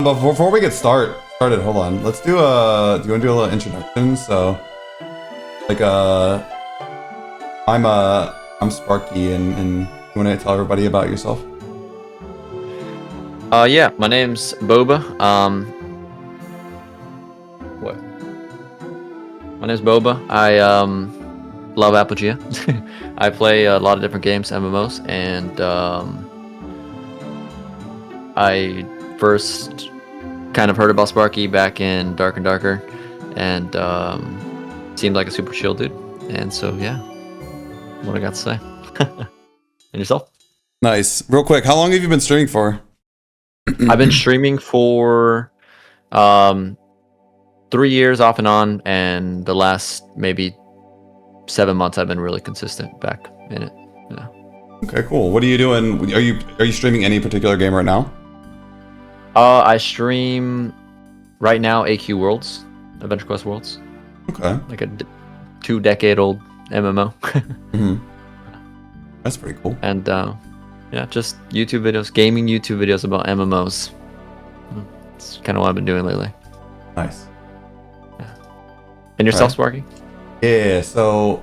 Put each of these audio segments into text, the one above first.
Before we get started, hold on. Let's do a. Do you want to do a little introduction? So, like, I'm Sparky, and you want to tell everybody about yourself? Yeah, my name's Boba. What? My name's Boba. I love Apogea. I play a lot of different games, MMOs, and I first kind of heard about Sparky back in Dark and Darker, and seemed like a super chill dude. And so yeah, what I got to say. And yourself? Nice. Real quick, how long have you been streaming for? I've been streaming for 3 years off and on, and the last maybe 7 months I've been really consistent back in it. Yeah. Okay, cool. What are you doing? Are you streaming any particular game right now? I stream right now AQ Worlds, Adventure Quest Worlds. Okay. Like a 2-decade-old MMO. Mm-hmm. That's pretty cool. And yeah, just YouTube videos, gaming YouTube videos about MMOs. It's kind of what I've been doing lately. Nice. Yeah. And yourself, All right. Sparky? Yeah. So,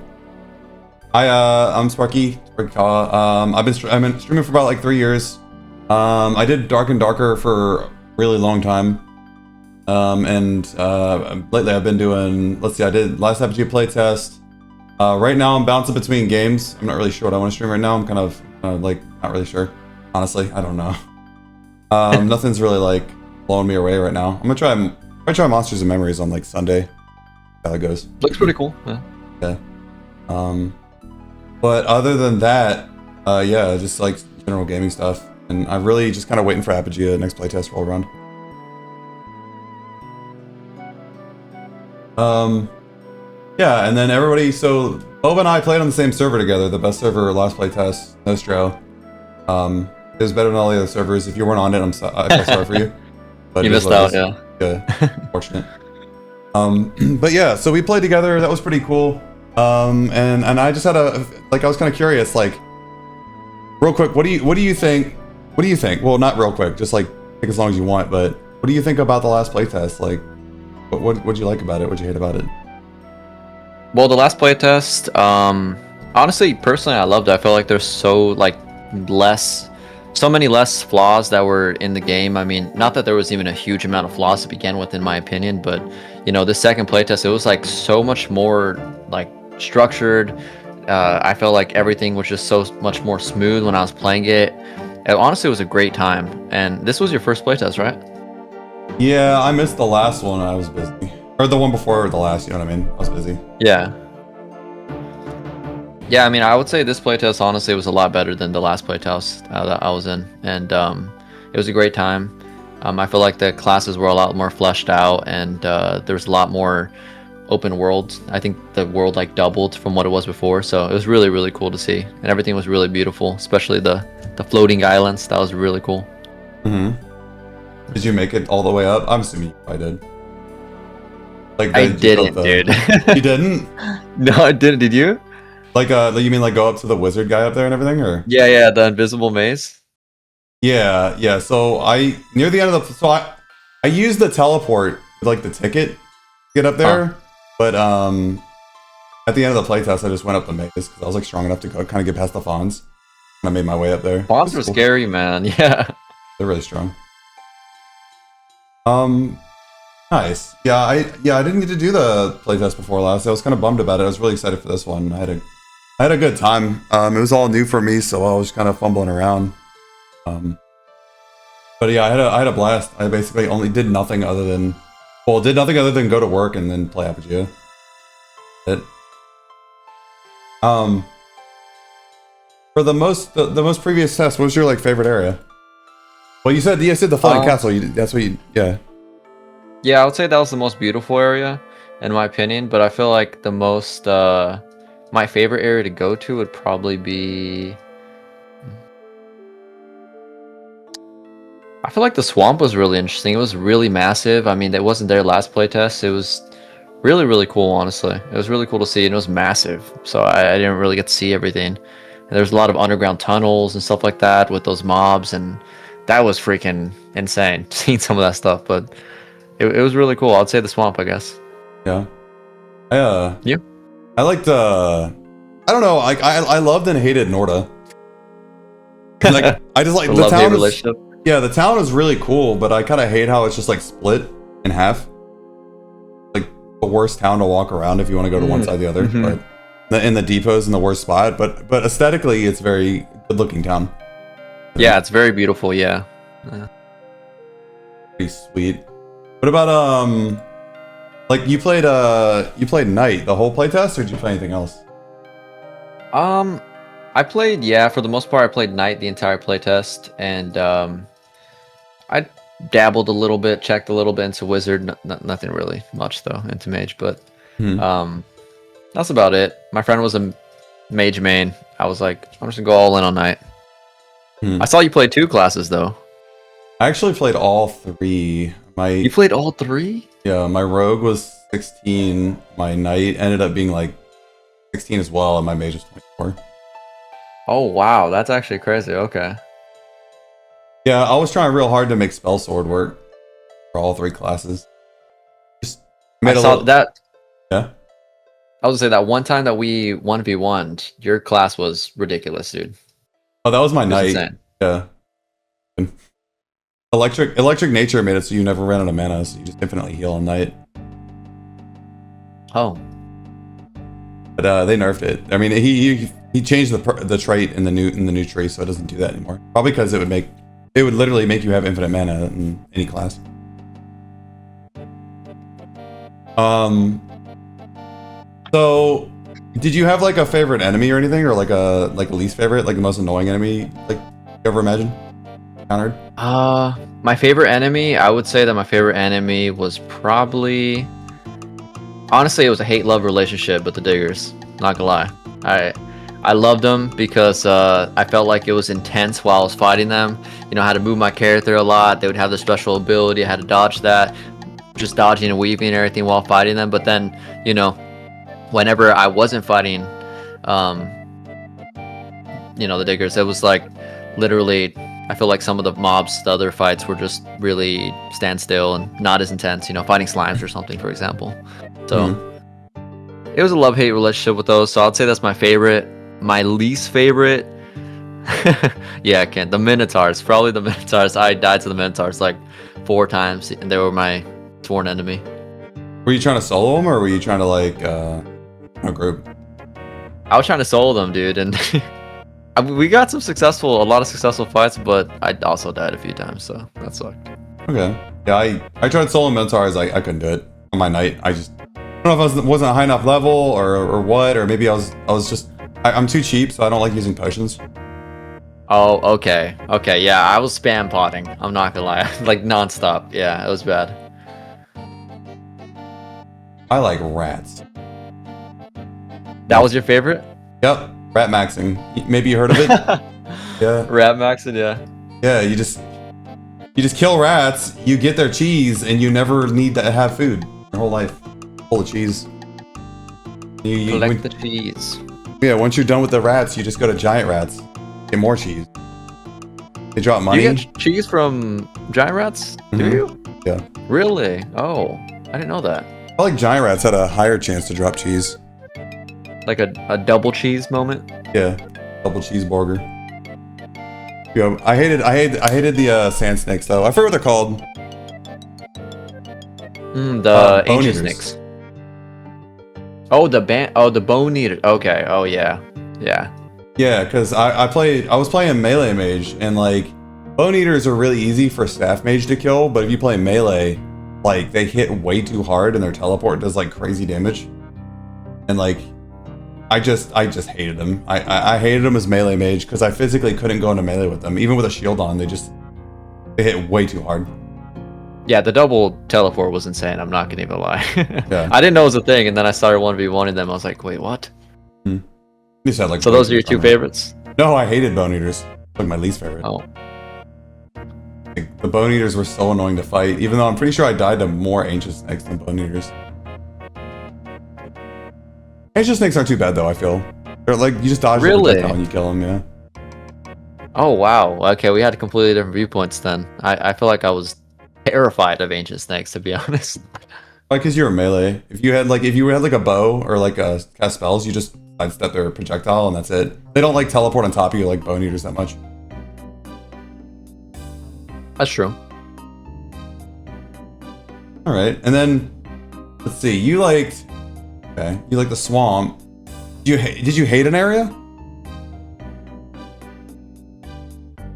I'm Sparky. I've been streaming for about like 3 years. I did Dark and Darker for a really long time. And lately I've been doing, let's see, I did last Apogea playtest. Right now I'm bouncing between games. I'm not really sure what I want to stream right now. I'm kind of like, not really sure. Honestly, I don't know. Nothing's really like blowing me away right now. I'm gonna try Monsters and Memories on like Sunday. See how it goes. Looks pretty cool. Yeah. Yeah. But other than that, yeah, just like general gaming stuff. And I'm really just kind of waiting for Apogea next playtest roll around. Yeah, and then everybody, so Boba and I played on the same server together, the best server last playtest, Nostro. It was better than all the other servers. If you weren't on it, I feel sorry for you. But You missed out, yeah. Yeah, unfortunate. But yeah, so we played together. That was pretty cool. And I just had I was kind of curious, like, real quick, what do you think? What do you think? Well, not real quick, just like take as long as you want. But what do you think about the last playtest? Like, what'd you like about it? What'd you hate about it? Well, the last playtest, honestly, personally, I loved it. I felt like there's so many less flaws that were in the game. I mean, not that there was even a huge amount of flaws to begin with, in my opinion, but you know, the second playtest, it was like so much more like structured. I felt like everything was just so much more smooth when I was playing it. Honestly, it was a great time. And this was your first playtest, right? Yeah, I missed the last one. I was busy. Or the one before the last, you know what I mean? I was busy. Yeah. Yeah, I mean, I would say this playtest, honestly, was a lot better than the last playtest that I was in. And it was a great time. I feel like the classes were a lot more fleshed out, and there was a lot more open world. I think the world like doubled from what it was before. So it was really, really cool to see. And everything was really beautiful, especially the floating islands. That was really cool. Mm-hmm. Did you make it all the way up? I'm assuming you probably did. Like I didn't, dude. You didn't? No, I didn't. Did you? Like, you mean like go up to the wizard guy up there and everything, or? Yeah, the invisible maze. Yeah. So near the end of I used the teleport, like the ticket, to get up there. But at the end of the playtest, I just went up the maze because I was like strong enough to kind of get past the fawns. And I made my way up there. Fawns were scary, man. Yeah. They're really strong. Nice. Yeah, I didn't get to do the playtest before last. I was kind of bummed about it. I was really excited for this one. I had a good time. It was all new for me, so I was kind of fumbling around. But yeah, I had a blast. I basically only did nothing other than go to work and then play Apogea. For the most previous test, what was your like favorite area? Well, you said the floating castle. Yeah. Yeah, I would say that was the most beautiful area, in my opinion. But I feel like the most, my favorite area to go to would probably be. I feel like the swamp was really interesting. It was really massive. I mean, it wasn't there last playtest. It was really, really cool, honestly. It was really cool to see, and it was massive. So I didn't really get to see everything. And there's a lot of underground tunnels and stuff like that with those mobs, and that was freaking insane. Seeing some of that stuff, but it was really cool. I'd say the swamp, I guess. Yeah. Yeah. I liked I don't know, I loved and hated Norda. Like I just like the town relationship. Yeah, the town is really cool, but I kind of hate how it's just like split in half. Like the worst town to walk around if you want to go to one side or the other. But in the depot's in the worst spot, but aesthetically it's very good looking town. Yeah, it's very beautiful. Yeah. Pretty sweet. What about like you played Night the whole playtest, or did you play anything else? I played, for the most part, I played Knight the entire playtest, and I dabbled a little bit, checked a little bit into Wizard, nothing really much though into Mage, but that's about it. My friend was a Mage main. I was like, I'm just gonna go all in on Knight. I saw you play 2 classes though. I actually played all 3. You played all 3? Yeah, my Rogue was 16. My Knight ended up being like 16 as well, and my Mage was 24. Oh wow, that's actually crazy. Okay. Yeah, I was trying real hard to make Spell Sword work for all 3 classes. Just made that. Yeah. I was gonna say that one time that we 1v1'd, your class was ridiculous, dude. Oh, that was my Knight. Insane. Yeah. And electric nature made it so you never ran out of mana, so you just infinitely heal on Knight. Oh. But they nerfed it. I mean, he changed the trait in the new tree, so it doesn't do that anymore. Probably because it would literally make you have infinite mana in any class. So did you have like a favorite enemy or anything, or like a least favorite, like the most annoying enemy like you ever imagined encountered? My favorite enemy, I would say that my favorite enemy was probably, honestly, it was a hate-love relationship with the Diggers. Not gonna lie, I loved them because I felt like it was intense while I was fighting them. You know, I had to move my character a lot. They would have their special ability. I had to dodge that, just dodging and weaving and everything while fighting them. But then, you know, whenever I wasn't fighting, you know, the Diggers, it was like literally, I feel like some of the mobs, the other fights were just really standstill and not as intense, you know, fighting slimes or something, for example. So it was a love-hate relationship with those. So I'd say that's my favorite. My least favorite, yeah, Ken, the Minotaurs. Probably the Minotaurs. I died to the Minotaurs like 4 times, and they were my sworn enemy. Were you trying to solo them, or were you trying to like a group? I was trying to solo them, dude, and we got a lot of successful fights, but I also died a few times, so that sucked. Okay. Yeah, I tried solo Minotaurs. I couldn't do it on my Knight. I don't know if I wasn't a high enough level or what, or maybe I was just. I'm too cheap, so I don't like using potions. Oh, okay. Okay, yeah, I was spam potting. I'm not gonna lie. Like, non-stop. Yeah, it was bad. I like rats. That was your favorite? Yep, rat maxing. Maybe you heard of it? Yeah. Rat maxing, yeah. Yeah, you just kill rats, you get their cheese, and you never need to have food your whole life. Full of cheese. Collect the cheese. Yeah, once you're done with the rats, you just go to giant rats. Get more cheese. They drop money. You get cheese from giant rats? Do you? Yeah. Really? Oh, I didn't know that. I felt like giant rats had a higher chance to drop cheese. Like a double cheese moment? Yeah, double cheeseburger. Yeah, I hated the sand snakes though. I forget what they're called. The ancient snakes. Oh, the bone eater. Okay. Oh yeah. Yeah. Yeah, because I was playing melee mage, and like bone eaters are really easy for staff mage to kill, but if you play melee, like they hit way too hard and their teleport does like crazy damage. And like I just hated them. I hated them as melee mage because I physically couldn't go into melee with them. Even with a shield on, they hit way too hard. Yeah, the double teleport was insane. I'm not gonna even lie. Yeah. I didn't know it was a thing, and then I started 1v1ing them. I was like, wait, what? You said like. So those are your 2 favorites? No, I hated bone eaters. Like my least favorite. Oh. Like, the bone eaters were so annoying to fight, even though I'm pretty sure I died to more ancient snakes than bone eaters. Ancient snakes aren't too bad though. I feel they're like you just dodge them and you kill them. Yeah. Oh wow. Okay, we had completely different viewpoints then. I feel like I was terrified of ancient snakes, to be honest. Like, cause you're a melee. If you had like a bow or like a cast spells, you just sidestep their projectile and that's it. They don't like teleport on top of you like bone eaters that much. That's true. All right, and then let's see. You liked the swamp. Did you hate an area?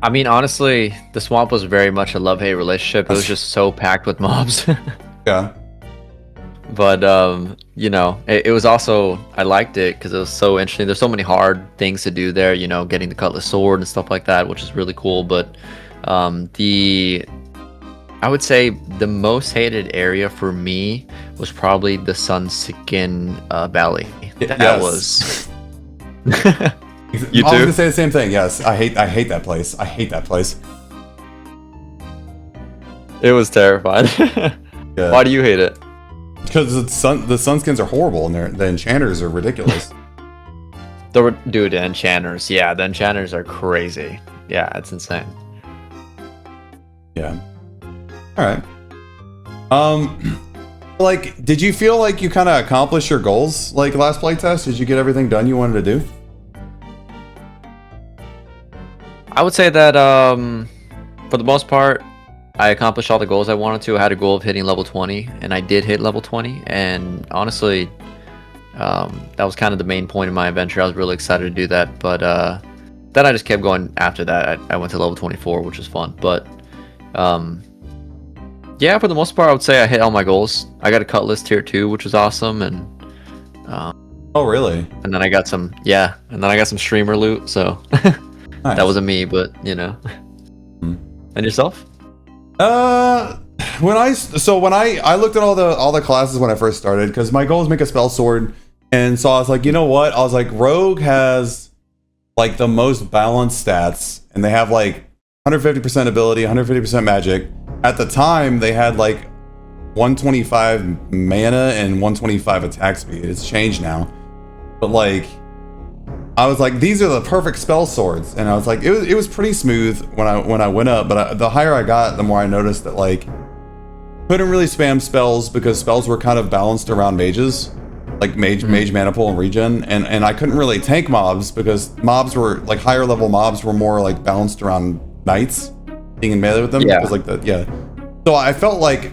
I mean, honestly, the swamp was very much a love-hate relationship. It was just so packed with mobs. Yeah. But you know, it was also, I liked it because it was so interesting. There's so many hard things to do there, you know, getting the cutlass sword and stuff like that, which is really cool. But I would say the most hated area for me was probably the Sunskin Valley. That was. You I was too? gonna say the same thing. Yes, I hate that place. I hate that place. It was terrifying. Yeah. Why do you hate it? Because the sunskins are horrible and the enchanters are ridiculous. Dude, the enchanters. Yeah, the enchanters are crazy. Yeah, it's insane. Yeah. All right. Like, did you feel like you kind of accomplished your goals? Like last playtest, did you get everything done you wanted to do? I would say that for the most part, I accomplished all the goals I wanted to. I had a goal of hitting level 20, and I did hit level 20. And honestly, that was kind of the main point of my adventure. I was really excited to do that. But then I just kept going after that. I went to level 24, which was fun. But yeah, for the most part, I would say I hit all my goals. I got a cutlass tier 2, which was awesome. And Oh, really? and then I got some streamer loot. So Nice. that wasn't me, but you know. And yourself? When I looked at all the classes when I first started, because my goal was make a spell sword, and so I was like, you know what? I was like, Rogue has like the most balanced stats, and they have like 150% ability, 150% magic. At the time, they had like 125 mana and 125 attack speed. It's changed now, but like, I was like, these are the perfect spell swords, and I was like, it was pretty smooth when I went up, but the higher I got, the more I noticed that like couldn't really spam spells because spells were kind of balanced around mages, like mage mana pool and regen, and I couldn't really tank mobs because mobs were like higher level mobs were more like balanced around knights being in melee with them. Yeah. So I felt like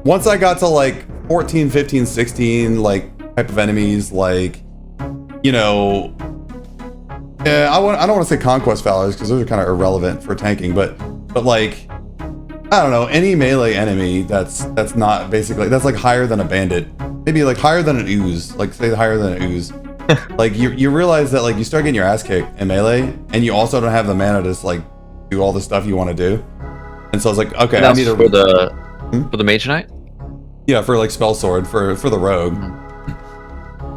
once I got to like 14, 15, 16 like type of enemies, like, you know. Yeah, I don't want to say conquest valors because those are kind of irrelevant for tanking, but like, I don't know, any melee enemy that's not basically, that's like higher than a bandit, maybe like higher than an ooze, like say higher than an ooze. Like you realize that like you start getting your ass kicked in melee, and you also don't have the mana to just like do all the stuff you want to do. And so I was like, okay, And I that's need to for the mage knight. yeah, for like spell sword for the rogue.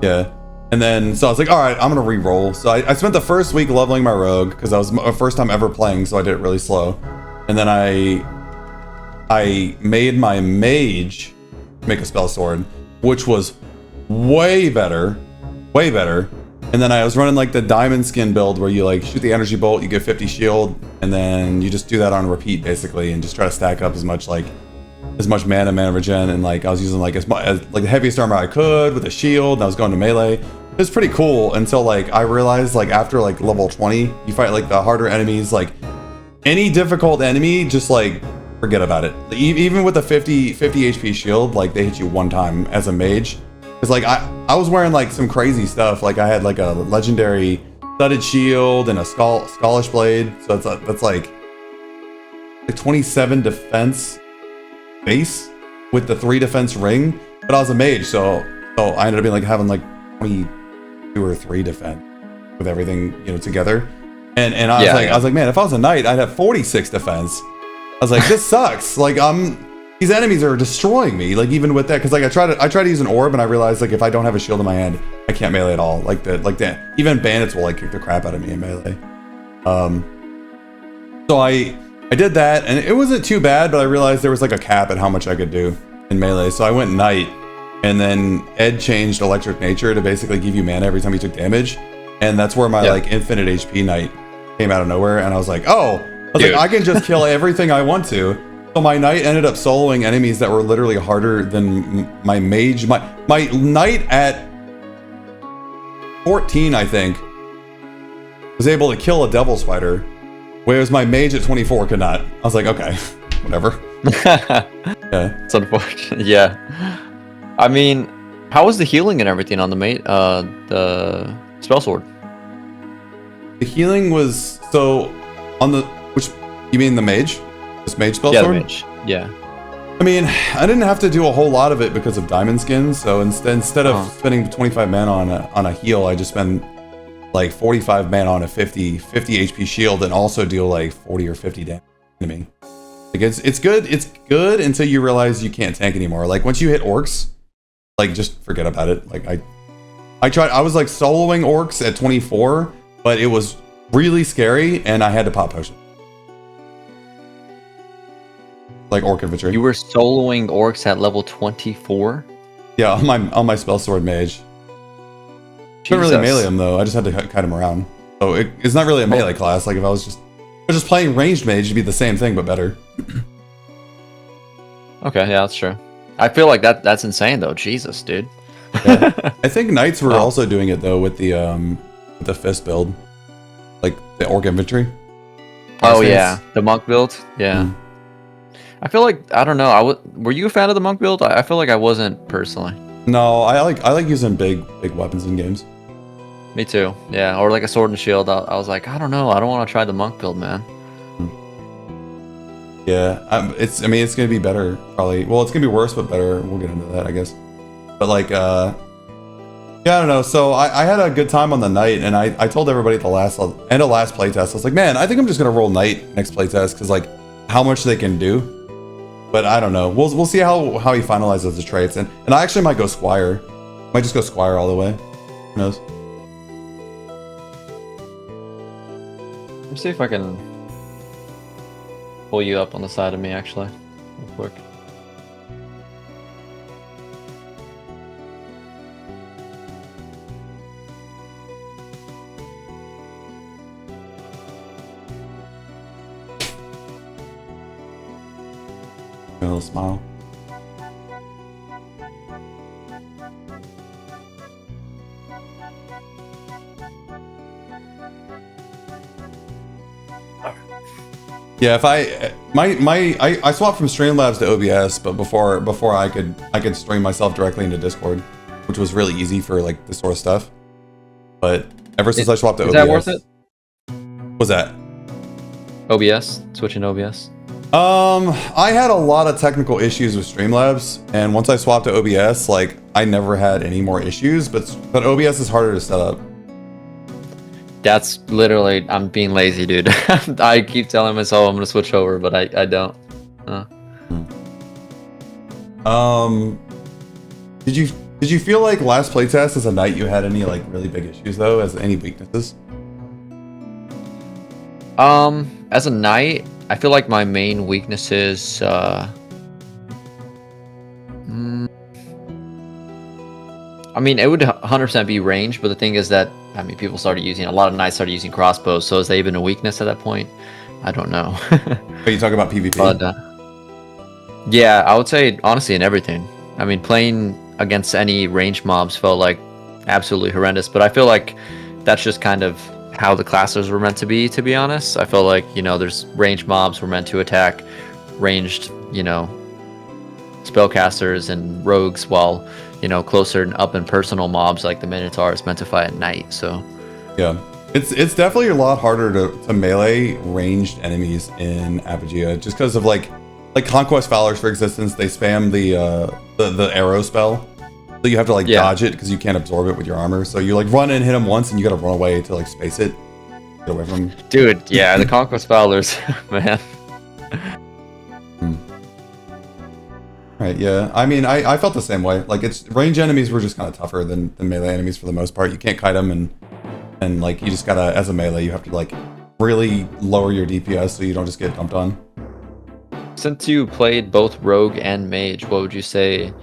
Yeah. And then, so I was like, all right, I'm going to re-roll. So I spent the first week leveling my rogue because that was my first time ever playing, so I did it really slow. And then I made my mage make a spell sword, which was way better. And then I was running like the diamond skin build where you like shoot the energy bolt, you get 50 shield, and then you just do that on repeat basically, and just try to stack up as much mana regen, and like I was using like as like the heaviest armor I could with a shield, and I was going to melee. It was pretty cool until like I realized like after like level 20, you fight like the harder enemies, like any difficult enemy, just like forget about it. Even with a 50 HP shield, like they hit you one time as a mage. Cause like I was wearing like some crazy stuff. Like I had like a legendary studded shield and a Scalish blade. So that's like 27 defense base with the 3 defense ring. But I was a mage, so I ended up being like having like 22 or 3 defense with everything, you know, together. And I was like, man, if I was a knight, I'd have 46 defense. I was like, this sucks. Like these enemies are destroying me. Like even with that, because like I try to use an orb, and I realized like if I don't have a shield in my hand, I can't melee at all. Like even bandits will like kick the crap out of me in melee. So I did that, and it wasn't too bad, but I realized there was like a cap at how much I could do in melee. So I went knight, and then Ed changed electric nature to basically give you mana every time you took damage, and that's where my like infinite HP knight came out of nowhere, and I was like, oh, Dude. I can just kill everything I want to. So my knight ended up soloing enemies that were literally harder than my mage. My knight at 14, I think, was able to kill a devil spider, whereas my mage at 24 could not. I was like, okay, whatever. Yeah. It's unfortunate. Yeah. I mean, how was the healing and everything on the spell sword? The healing was so on the which you mean the mage? This mage spell sword? The mage. Yeah. I mean, I didn't have to do a whole lot of it because of diamond skins. So instead of spending 25 mana on a heal, I just spend like 45 mana on a 50 HP shield and also deal like 40 or 50 damage to me. Like it's good. It's good until you realize you can't tank anymore. Like once you hit orcs, like just forget about it. Like I tried. I was like soloing orcs at 24, but it was really scary, and I had to pop potion. Like orc infantry. You were soloing orcs at level 24? Yeah, on my spell sword mage. Couldn't really melee him though. I just had to kite him around. So it's not really a melee class. Like if I was just playing ranged mage, it'd be the same thing but better. Okay, yeah, that's true. I feel like that's insane though. Jesus, dude. Yeah. I think knights were also doing it though with the fist build, like the orc infantry. Oh yeah, the monk build. Yeah. Mm. I feel like I don't know. Were you a fan of the monk build? I feel like I wasn't personally. No, I like using big weapons in games. Me too. Yeah, or like a sword and shield. I was like, I don't know. I don't want to try the monk build, man. Yeah, it's gonna be better probably. Well, it's gonna be worse but better. We'll get into that, I guess. But like, yeah, I don't know. So I had a good time on the knight, and I told everybody at the last playtest, I was like, man, I think I'm just gonna roll knight next playtest because like how much they can do. But I don't know. We'll see how he finalizes the traits, and I actually might go squire. Might just go squire all the way. Who knows? Let me see if I can pull you up on the side of me actually, real quick. A little smile. Yeah, if I swapped from Streamlabs to OBS, but before I could stream myself directly into Discord, which was really easy for like this sort of stuff. But ever since I swapped to OBS, is that worth it? What's that? OBS, switching to OBS. I had a lot of technical issues with Streamlabs, and once I swapped to OBS, like I never had any more issues. But OBS is harder to set up. That's literally, I'm being lazy, dude. I keep telling myself I'm gonna switch over, but I don't. Did you feel like last playtest as a knight you had any like really big issues though, as any weaknesses? As a knight, I feel like my main weaknesses, I mean, it would 100% be range, but the thing is that, I mean, a lot of knights started using crossbows, so is that even a weakness at that point? I don't know. Are you talking about PvP? But, yeah, I would say, honestly, in everything. I mean, playing against any range mobs felt like absolutely horrendous, but I feel like that's just kind of how the classes were meant to be honest. I feel like, you know, there's range mobs were meant to attack ranged, you know, spellcasters and rogues, while, you know, closer and up and personal mobs like the Minotaur is meant to fight at night. So yeah, it's definitely a lot harder to melee ranged enemies in Apogea, just because of like Conquest Valors, for existence, they spam the arrow spell. So you have to like dodge it because you can't absorb it with your armor. So you like run and hit them once, and you gotta run away to like space it. Get away from them. Dude, yeah, the Conquest Valors, man. Right, yeah. I mean, I felt the same way. Like, it's range enemies were just kind of tougher than melee enemies for the most part. You can't kite them, and like you just gotta, as a melee, you have to like really lower your DPS so you don't just get dumped on. Since you played both rogue and mage, what would you say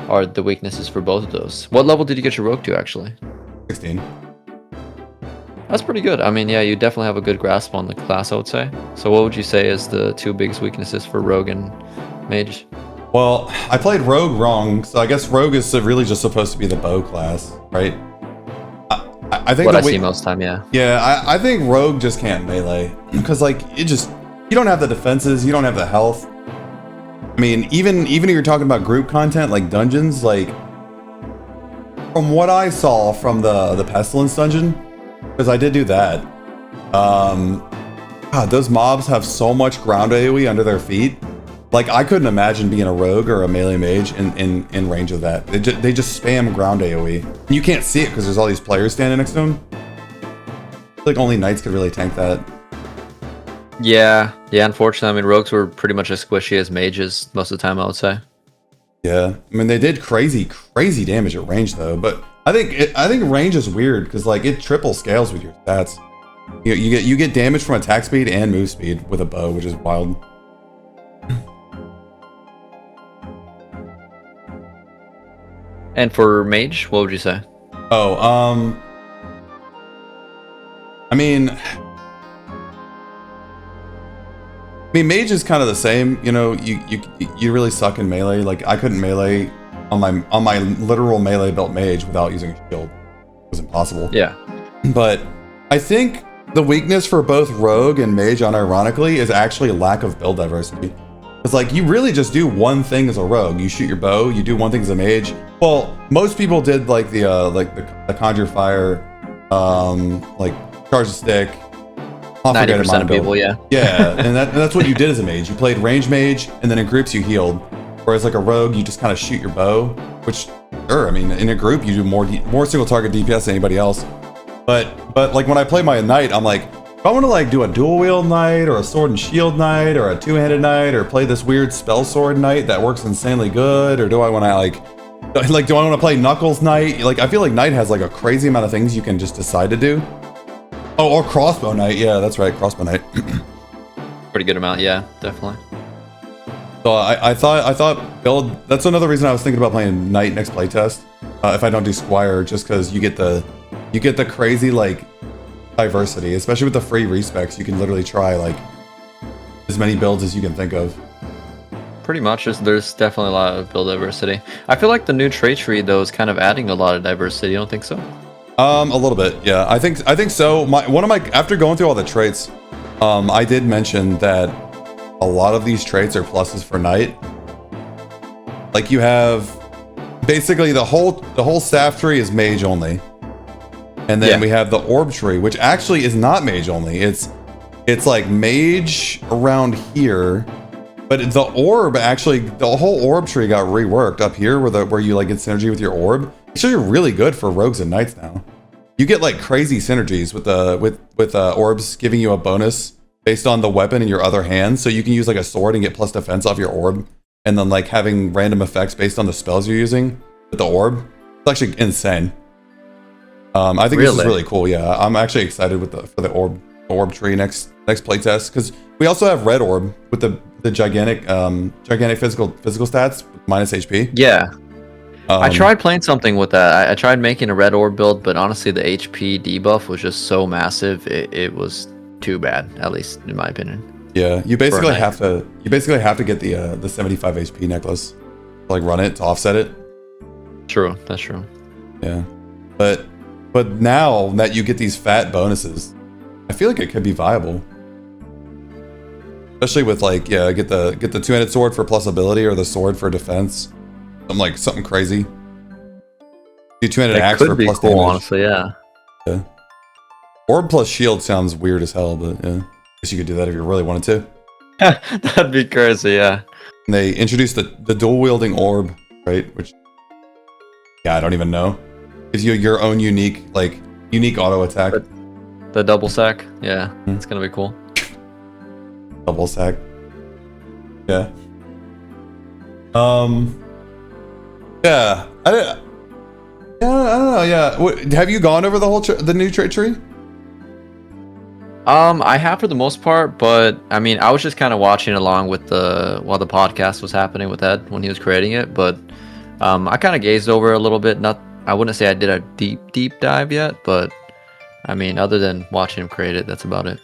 are the weaknesses for both of those? What level did you get your rogue to, actually? 16. That's pretty good. I mean, yeah, you definitely have a good grasp on the class, I would say. So what would you say is the two biggest weaknesses for Rogue and Mage? Well, I played Rogue wrong, so I guess Rogue is really just supposed to be the bow class, right? I think What I see most time, yeah. Yeah, I think Rogue just can't melee because like you don't have the defenses, you don't have the health. I mean, even if you're talking about group content like dungeons, like from what I saw from the Pestilence dungeon, because I did do that. God, those mobs have so much ground AoE under their feet. Like I couldn't imagine being a rogue or a melee mage in range of that. They just spam ground AoE. And you can't see it because there's all these players standing next to them. I feel like only knights could really tank that. Yeah, unfortunately, I mean, rogues were pretty much as squishy as mages most of the time, I would say. Yeah, I mean, they did crazy damage at range though, but I think range is weird because like it triple scales with your stats. You get damage from attack speed and move speed with a bow, which is wild. And for mage, what would you say? Oh, I mean, mage is kind of the same. You know, you really suck in melee. Like I couldn't melee on my literal melee belt mage without using a shield. It was impossible. Yeah. But I think the weakness for both rogue and mage, unironically, is actually lack of build diversity. It's like you really just do one thing as a rogue. You shoot your bow. You do one thing as a mage. Well, most people did like the conjure fire, like charge the stick. 90% of people, yeah. Yeah, and that's what you did as a mage. You played range mage, and then in groups you healed. Whereas like a rogue, you just kind of shoot your bow. Which, sure, I mean, in a group you do more single target DPS than anybody else. But like when I play my knight, I'm like, if I want to like do a dual wield knight or a sword and shield knight or a two-handed knight or play this weird spell sword knight that works insanely good, or do I want to do I want to play Knuckles Knight? Like I feel like Knight has like a crazy amount of things you can just decide to do. Oh, or Crossbow Knight. Yeah, that's right, Crossbow Knight. Pretty good amount, yeah, definitely. So I thought build. That's another reason I was thinking about playing Knight next playtest. If I don't do Squire, just because you get the crazy like diversity, especially with the free respecs. You can literally try like as many builds as you can think of. Pretty much, there's definitely a lot of build diversity. I feel like the new trait tree though is kind of adding a lot of diversity. You don't think so? A little bit, yeah. I think so. After going through all the traits, I did mention that a lot of these traits are pluses for Knight. Like you have basically the whole staff tree is mage only. And then we have the orb tree, which actually is not mage only. It's like mage around here, but the orb actually, the whole orb tree got reworked up here where you like get synergy with your orb. Actually, really good for rogues and knights now. You get like crazy synergies with orbs giving you a bonus based on the weapon in your other hand. So you can use like a sword and get plus defense off your orb, and then like having random effects based on the spells you're using with the orb. It's actually insane. I think this is really cool. Yeah, I'm actually excited for the orb tree next playtest, because we also have red orb with the gigantic physical stats minus HP. Yeah, I tried playing something with that. I tried making a red orb build, but honestly, the HP debuff was just so massive. It was too bad, at least in my opinion. Yeah, you basically have to get the 75 HP necklace, like run it to offset it. True, that's true. Yeah, but now that you get these fat bonuses, I feel like it could be viable. Especially with like, get the two-handed sword for plus ability or the sword for defense. Something crazy. Do two-handed axe for plus cool, damage. Honestly, yeah. Yeah. Orb plus shield sounds weird as hell, but yeah. I guess you could do that if you really wanted to. That'd be crazy, yeah. And they introduced the dual-wielding orb, right? Which, yeah, I don't even know. Gives you your own unique auto attack. The double sack, yeah, it's gonna be cool. Double sack. Yeah. Yeah. I don't know. Yeah. Have you gone over the new trait tree? I have for the most part, but I mean, I was just kind of watching along with while the podcast was happening with Ed when he was creating it. But I kind of gazed over a little bit. I wouldn't say I did a deep dive yet, but I mean, other than watching him create it, that's about it.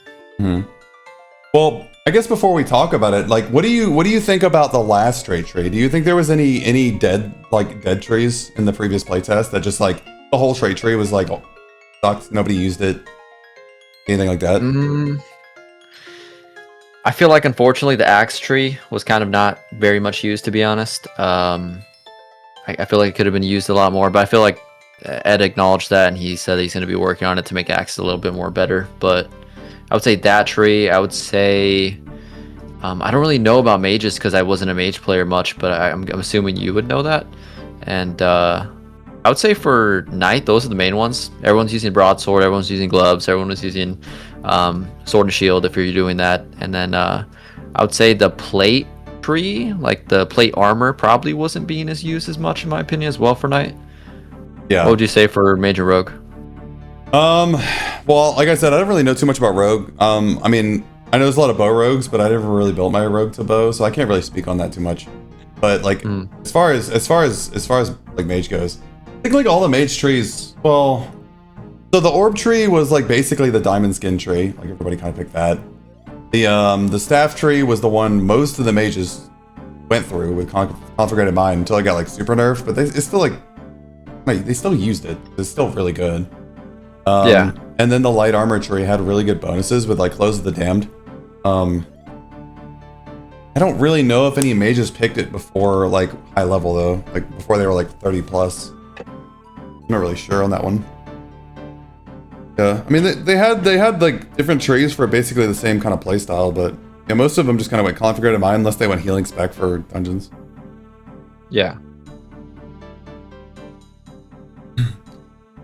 Well, I guess before we talk about it, like, what do you think about the last straight tree? Do you think there was any dead trees in the previous playtest that just like the whole straight tree was like sucked, nobody used it, anything like that? I feel like unfortunately the axe tree was kind of not very much used, to be honest. I feel like it could have been used a lot more, but I feel like Ed acknowledged that, and he said he's going to be working on it to make axe a little bit more better. But I would say that tree. I would say I don't really know about mages because I wasn't a mage player much, but I'm assuming you would know that. And I would say for knight, those are the main ones. Everyone's using broadsword, everyone's using gloves, everyone was using sword and shield if you're doing that. And then I would say the plate tree, like the plate armor, probably wasn't being as used as much in my opinion as well for knight. Yeah. What would you say for mage and rogue? Well, like I said, I don't really know too much about rogue. I mean, I know there's a lot of bow rogues, but I never really built my rogue to bow, so I can't really speak on that too much. But like, as far as like mage goes, I think like all the mage trees, well, so the orb tree was like basically the diamond skin tree. Like everybody kind of picked that. The staff tree was the one most of the mages went through with conflagrated mind until it got like super nerfed, but it's still like they still used it. It's still really good. Yeah. And then the light armor tree had really good bonuses with like Clothes of the Damned. I don't really know if any mages picked it before like high level though, like before they were like 30 plus. I'm not really sure on that one. Yeah, I mean they had like different trees for basically the same kind of playstyle, but yeah, most of them just kind of went conflagrated mind unless they went healing spec for dungeons. Yeah.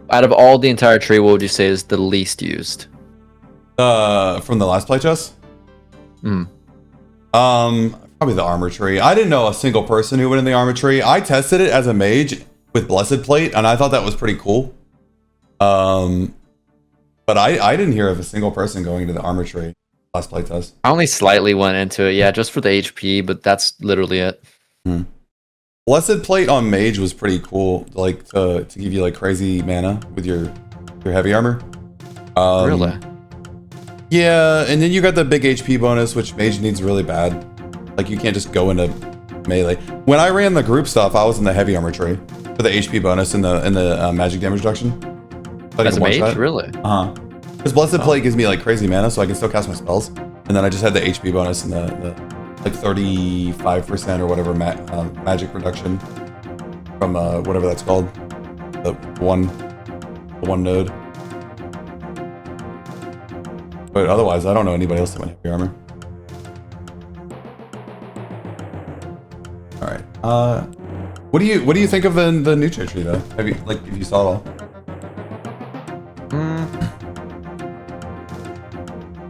Out of all the entire tree, what would you say is the least used? From the last playtest? Probably the armor tree. I didn't know a single person who went in the armor tree. I tested it as a mage with Blessed Plate, and I thought that was pretty cool. But I didn't hear of a single person going into the armor tree last playtest. I only slightly went into it, yeah, just for the HP, but that's literally it. Blessed Plate on mage was pretty cool, like to give you like crazy mana with your heavy armor. Really? Yeah, and then you got the big HP bonus, which mage needs really bad. Like you can't just go into melee. When I ran the group stuff, I was in the heavy armor tree for the HP bonus and the magic damage reduction. As a mage, really? Because Blessed Plate gives me like crazy mana, so I can still cast my spells. And then I just had the HP bonus and the like 35% or whatever magic reduction from whatever that's called, the one node. But otherwise, I don't know anybody else that went heavy armor. All right. What do you think of the new tree though? Have you if you saw it all?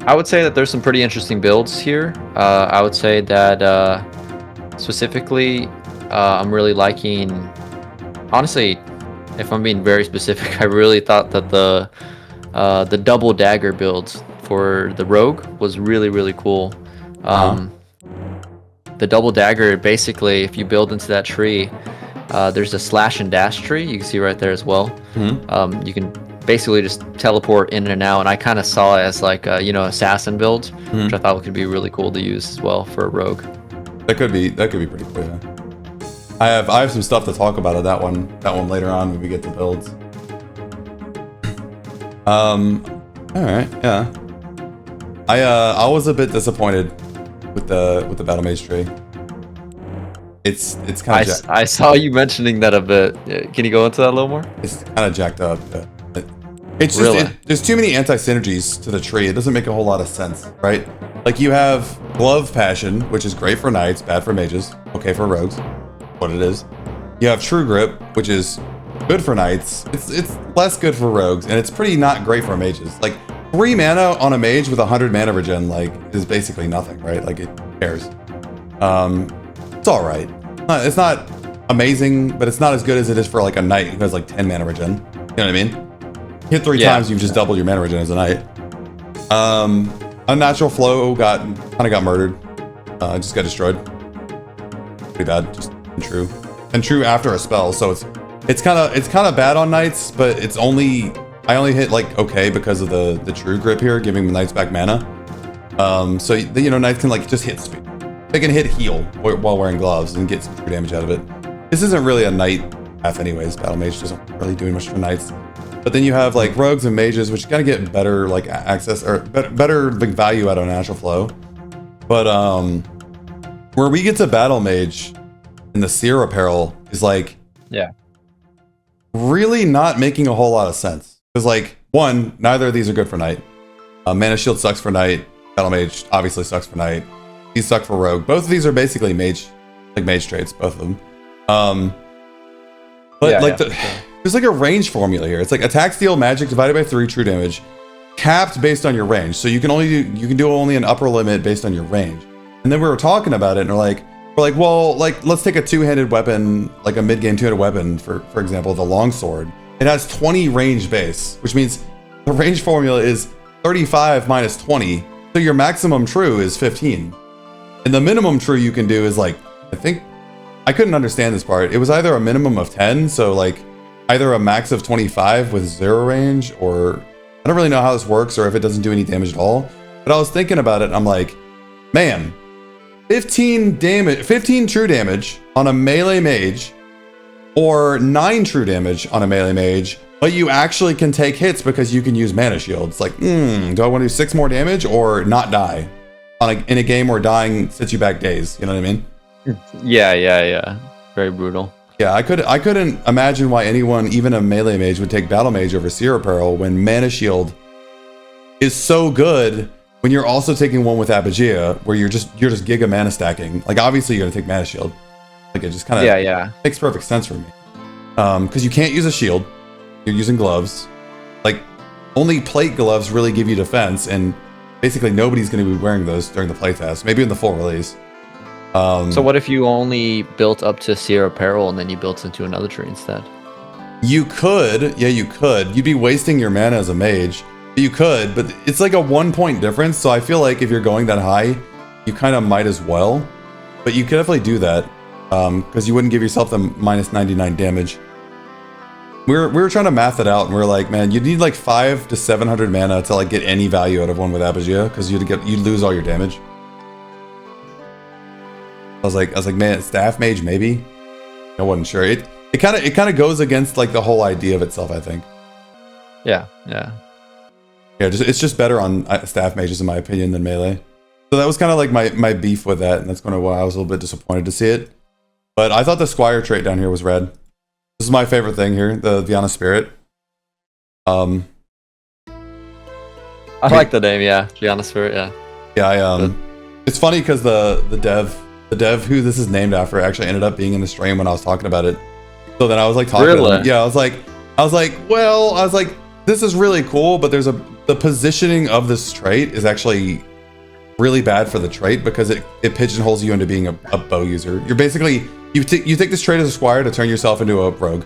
I would say that there's some pretty interesting builds here. I would say that specifically, I'm really liking. Honestly, if I'm being very specific, I really thought that the double dagger build for the rogue was really cool. The double dagger, basically, if you build into that tree, there's a slash and dash tree. You can see right there as well. You can basically just teleport in and out, and I kind of saw it as like a, assassin build, which I thought could be really cool to use as well for a rogue. That could be pretty cool. Yeah. I have some stuff to talk about at that one later on when we get to builds. All right, yeah. I was a bit disappointed with the battle mage tree. It's kind of. I saw you mentioning that a bit. Can you go into that a little more? It's kind of jacked up. It's just Really? there's too many anti-synergies to the tree. It doesn't make a whole lot of sense, right? Like you have Glove Passion, which is great for knights, bad for mages, okay for rogues, what it is. You have True Grip, which is good for knights. It's less good for rogues, and it's pretty not great for mages. Like 3 mana on a mage with 100 mana regen, is basically nothing, right? Like it cares. It's all right. It's not amazing, but it's not as good as it is for like a knight who has like 10 mana regen. You know what I mean? Hit 3 times, you've just doubled your mana regen as a knight. Unnatural Flow kind of got murdered. Just got destroyed. Pretty bad. Just true after a spell. So it's kind of bad on knights, but it's only I only hit like okay because of the true grip here, giving the knights back mana. So you know, knights can like just hit speed. They can hit heal while wearing gloves and get some true damage out of it. This isn't really a knight path anyways. Battle mage doesn't really do much for knights. But then you have like rogues and mages, which kind of get better like access or better like value out of natural flow. But where we get to battle mage in the seer apparel is like really not making a whole lot of sense. Because like one, neither of these are good for knight. Mana shield sucks for knight. Battle mage obviously sucks for knight. These suck for rogue. Both of these are basically mage, like mage traits, both of them. But there's like a range formula here. It's like attack, steal, magic divided by 3 true damage, capped based on your range. So you can do only an upper limit based on your range. And then we were talking about it, and we're like, well, like let's take a two-handed weapon, like a mid-game two-handed weapon, for example, the longsword. It has 20 range base, which means the range formula is 35 minus 20. So your maximum true is 15. And the minimum true you can do is like, I think, I couldn't understand this part. It was either a minimum of 10, so like either a max of 25 with 0 range, or I don't really know how this works or if it doesn't do any damage at all. But I was thinking about it and I'm like, man, 15 true damage on a melee mage, or 9 true damage on a melee mage, but you actually can take hits because you can use mana shields. Like, do I want to do 6 more damage or not die in a game where dying sets you back days? You know what I mean? Yeah. Very brutal. Yeah, I couldn't imagine why anyone, even a melee mage, would take battle mage over seer apparel when mana shield is so good. When you're also taking one with Apogea, where you're just giga mana stacking. Like obviously you're gonna take mana shield. Like it just kind of makes perfect sense for me. Because you can't use a shield. You're using gloves. Like only plate gloves really give you defense, and basically nobody's gonna be wearing those during the playtest. Maybe in the full release. So what if you only built up to seer apparel and then you built into another tree instead? You could, yeah, you could. You'd be wasting your mana as a mage. You could, but it's like a 1 point difference. So I feel like if you're going that high, you kind of might as well. But you could definitely do that because you wouldn't give yourself the minus 99 damage. We were trying to math it out, and we were like, man, you'd need like 500 to 700 mana to like get any value out of one with Apogea, because you'd lose all your damage. I was like, man, staff mage maybe. I wasn't sure. It kind of goes against like the whole idea of itself, I think. Yeah. It's just better on staff mages in my opinion than melee. So that was kind of like my beef with that, and that's kind of why I was a little bit disappointed to see it. But I thought the Squire trait down here was red. This is my favorite thing here, the Viana Spirit. I like the name, yeah. Viana Spirit, yeah. Yeah, it's funny because the dev who this is named after actually ended up being in the stream when I was talking about it. So then I was like talking to them. Yeah, I was like, this is really cool, but the positioning of this trait is actually really bad for the trait because it pigeonholes you into being a bow user. You're basically you take this trait as a squire to turn yourself into a rogue,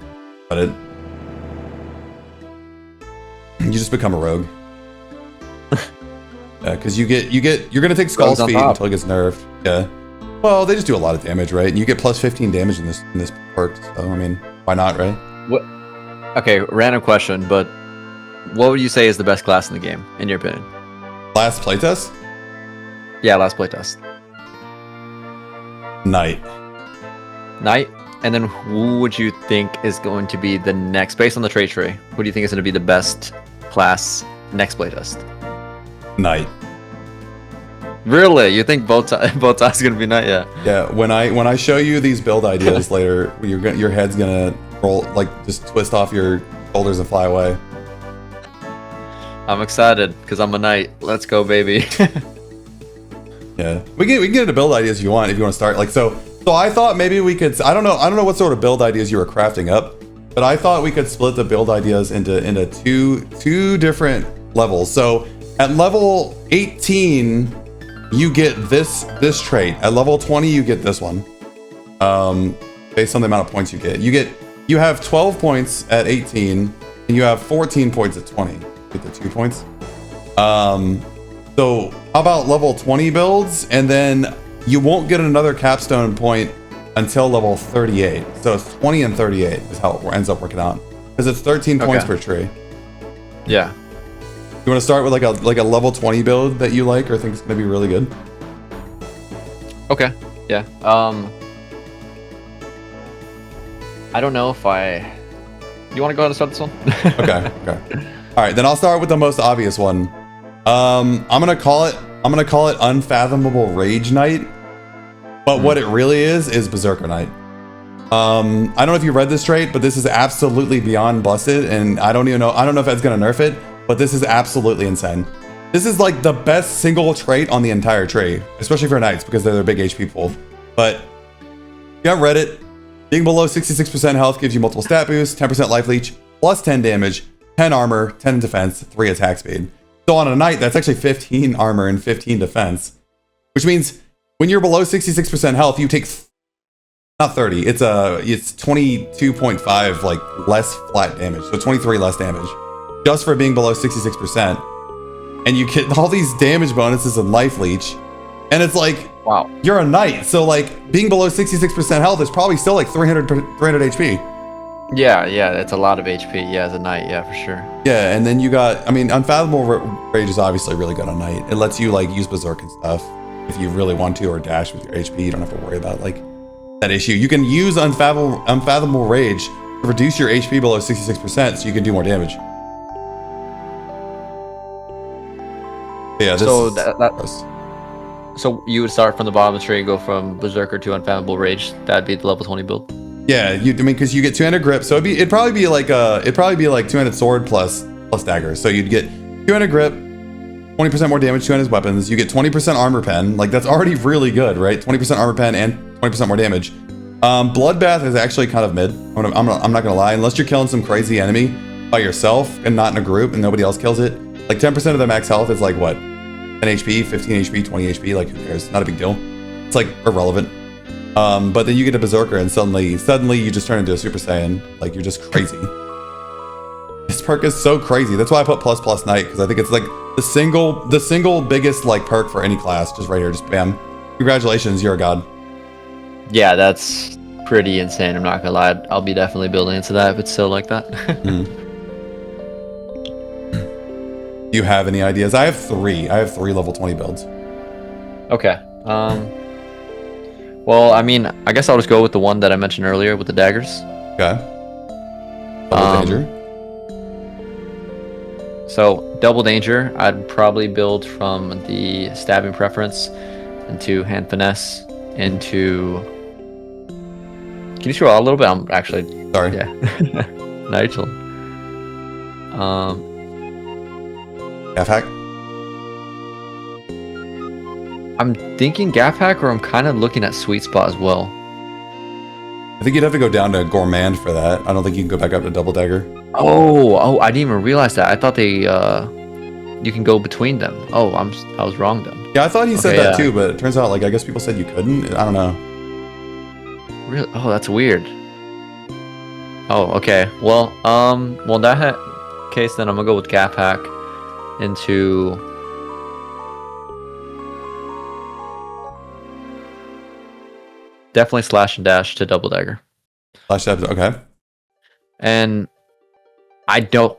but you just become a rogue. Yeah, because you're gonna take Skull Speed until it gets nerfed. Yeah. Well, they just do a lot of damage, right? And you get plus 15 damage in this perk. So I mean, why not, right? What? Okay, random question, but what would you say is the best class in the game, in your opinion? Last playtest? Yeah, last playtest. Knight. And then who would you think is going to be the next, based on the trait tree, who do you think is going to be the best class next playtest? Knight. Really? You think both sides going to be knight? Yeah. Yeah. When I show you these build ideas later, your head's gonna roll, like just twist off your shoulders and fly away. I'm excited because I'm a knight. Let's go, baby. Yeah, we can get into build ideas if you want to start. Like so I thought maybe we could. I don't know what sort of build ideas you were crafting up, but I thought we could split the build ideas into two different levels. So at level 18, you get this trait. At level 20, you get this one. Based on the amount of points you get. You have 12 points at 18, and you have 14 points at 20. Get the 2 points. So how about level 20 builds, and then you won't get another capstone point until level 38. So it's 20 and 38 is how it ends up working out, because it's 13 points per tree. Yeah. You want to start with like a level 20 build that you like or think is gonna be really good? Okay. Yeah. I don't know if I. You want to go ahead and start this one? Okay. All right, then I'll start with the most obvious one. I'm gonna call it Unfathomable Rage Knight, but what it really is Berserker Knight. I don't know if you read this trait, but this is absolutely beyond busted, and I don't know if it's gonna nerf it, but this is absolutely insane. This is like the best single trait on the entire tree, especially for knights because they're their big HP pool. But you got Reddit. Being below 66% health gives you multiple stat boosts, 10% life leech, plus 10 damage, 10 armor, 10 defense, 3 attack speed. So on a knight, that's actually 15 armor and 15 defense, which means when you're below 66% health, you take not 30. It's 22.5 like less flat damage, so 23 less damage, just for being below 66%. And you get all these damage bonuses and life leech, and it's like, wow, you're a knight, so like being below 66% health is probably still like 300 HP. Yeah, it's a lot of HP. Yeah, as a knight, yeah, for sure. Yeah, and then you got, I mean, Unfathomable Rage is obviously really good on knight. It lets you like use berserk and stuff if you really want to, or dash with your HP. You don't have to worry about like that issue. You can use Unfathomable Rage to reduce your HP below 66%, so you can do more damage. Yeah, this So you would start from the bottom of the tree and go from Berserker to Unfathomable Rage. That'd be the level 20 build. Yeah, I mean, because you get 200 grip, so it'd probably be like 200 sword plus dagger. So you'd get 200 grip, 20% more damage, 200 weapons. You get 20% armor pen. Like that's already really good, right? 20% armor pen and 20% more damage. Bloodbath is actually kind of mid. I'm not gonna lie, unless you're killing some crazy enemy by yourself and not in a group and nobody else kills it. Like 10% of the max health is like what? 10 HP, 15 HP, 20 HP. Like who cares? Not a big deal. It's like irrelevant. But then you get a Berserker and suddenly you just turn into a Super Saiyan. Like you're just crazy. This perk is so crazy. That's why I put plus Knight, because I think it's like the single biggest like perk for any class. Just right here, just bam. Congratulations, you're a god. Yeah, that's pretty insane. I'm not gonna lie. I'll be definitely building into that if it's still like that. Do you have any ideas? I have three level 20 builds. Okay. Well, I mean, I guess I'll just go with the one that I mentioned earlier with the daggers. Okay. Double danger. So, double danger, I'd probably build from the stabbing preference into hand finesse into. Can you scroll out a little bit? I'm actually sorry. Yeah. Nigel. Gaff hack. I'm thinking Gaff hack, or I'm kind of looking at sweet spot as well. I think you'd have to go down to gourmand for that. I don't think you can go back up to double dagger. Oh! I didn't even realize that. I thought they you can go between them. Oh, I was wrong then. Yeah, I thought he said that too, but it turns out like I guess people said you couldn't. I don't know. Really? Oh, that's weird. Oh, okay. Well, in that case, then I'm gonna go with Gaff hack into. Definitely slash and dash to double dagger. Slash dash, okay. And I don't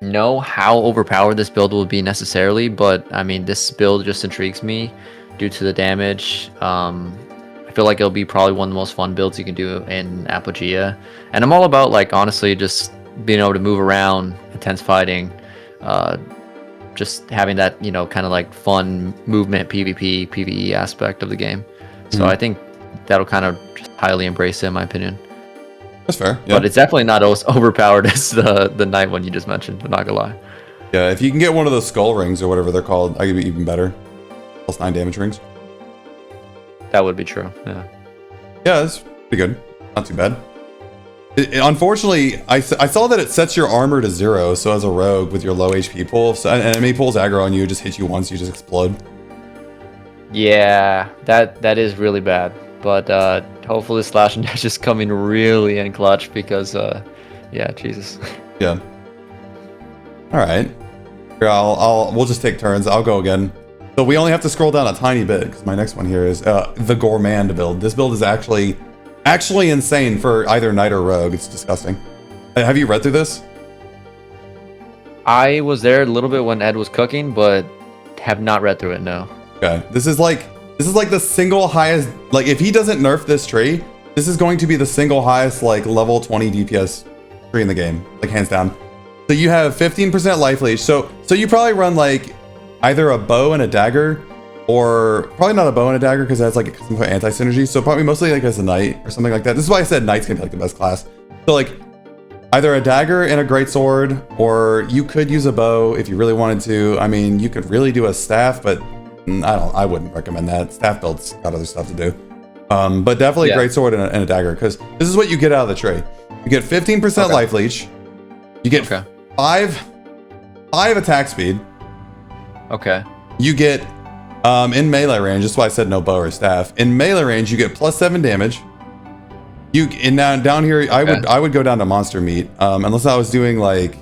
know how overpowered this build will be necessarily, but I mean, this build just intrigues me due to the damage. I feel like it'll be probably one of the most fun builds you can do in Apogea. And I'm all about, like, honestly, just being able to move around, intense fighting, just having that, you know, kind of like fun movement, PvP, PvE aspect of the game. So I think that'll kind of just highly embrace it, in my opinion. That's fair. Yeah. But it's definitely not as overpowered as the knight one you just mentioned. I'm not gonna lie. Yeah, if you can get one of those skull rings or whatever they're called, I could be even better. Plus 9 damage rings. That would be true. Yeah. Yeah, that's pretty good. Not too bad. Unfortunately, I saw that it sets your armor to 0. So as a rogue with your low HP pool, if an enemy pulls aggro on you, just hits you once, you just explode. Yeah, that is really bad. But hopefully slash and dash is coming really in clutch because, yeah, Jesus. Yeah. All right. Here, we'll just take turns. I'll go again. So we only have to scroll down a tiny bit because my next one here is the gourmand build. This build is actually insane for either knight or rogue. It's disgusting. Have you read through this? I was there a little bit when Ed was cooking, but have not read through it. No. Okay, this is like the single highest. Like, if he doesn't nerf this tree, this is going to be the single highest like level 20 DPS tree in the game, like hands down. So you have 15% life leech. So you probably run like either a bow and a dagger, or probably not a bow and a dagger because it has like some anti-synergy. So probably mostly like as a knight or something like that. This is why I said knight's gonna be like the best class. So like either a dagger and a great sword, or you could use a bow if you really wanted to. I mean, you could really do a staff, but I wouldn't recommend that. Staff build's got other stuff to do. But definitely great sword and a dagger, because this is what you get out of the trade. You get 15% life leech. You get five attack speed. Okay. You get in melee range. That's why I said no bow or staff. In melee range, you get +7 damage. And now down here, I would go down to monster meat, unless I was doing like,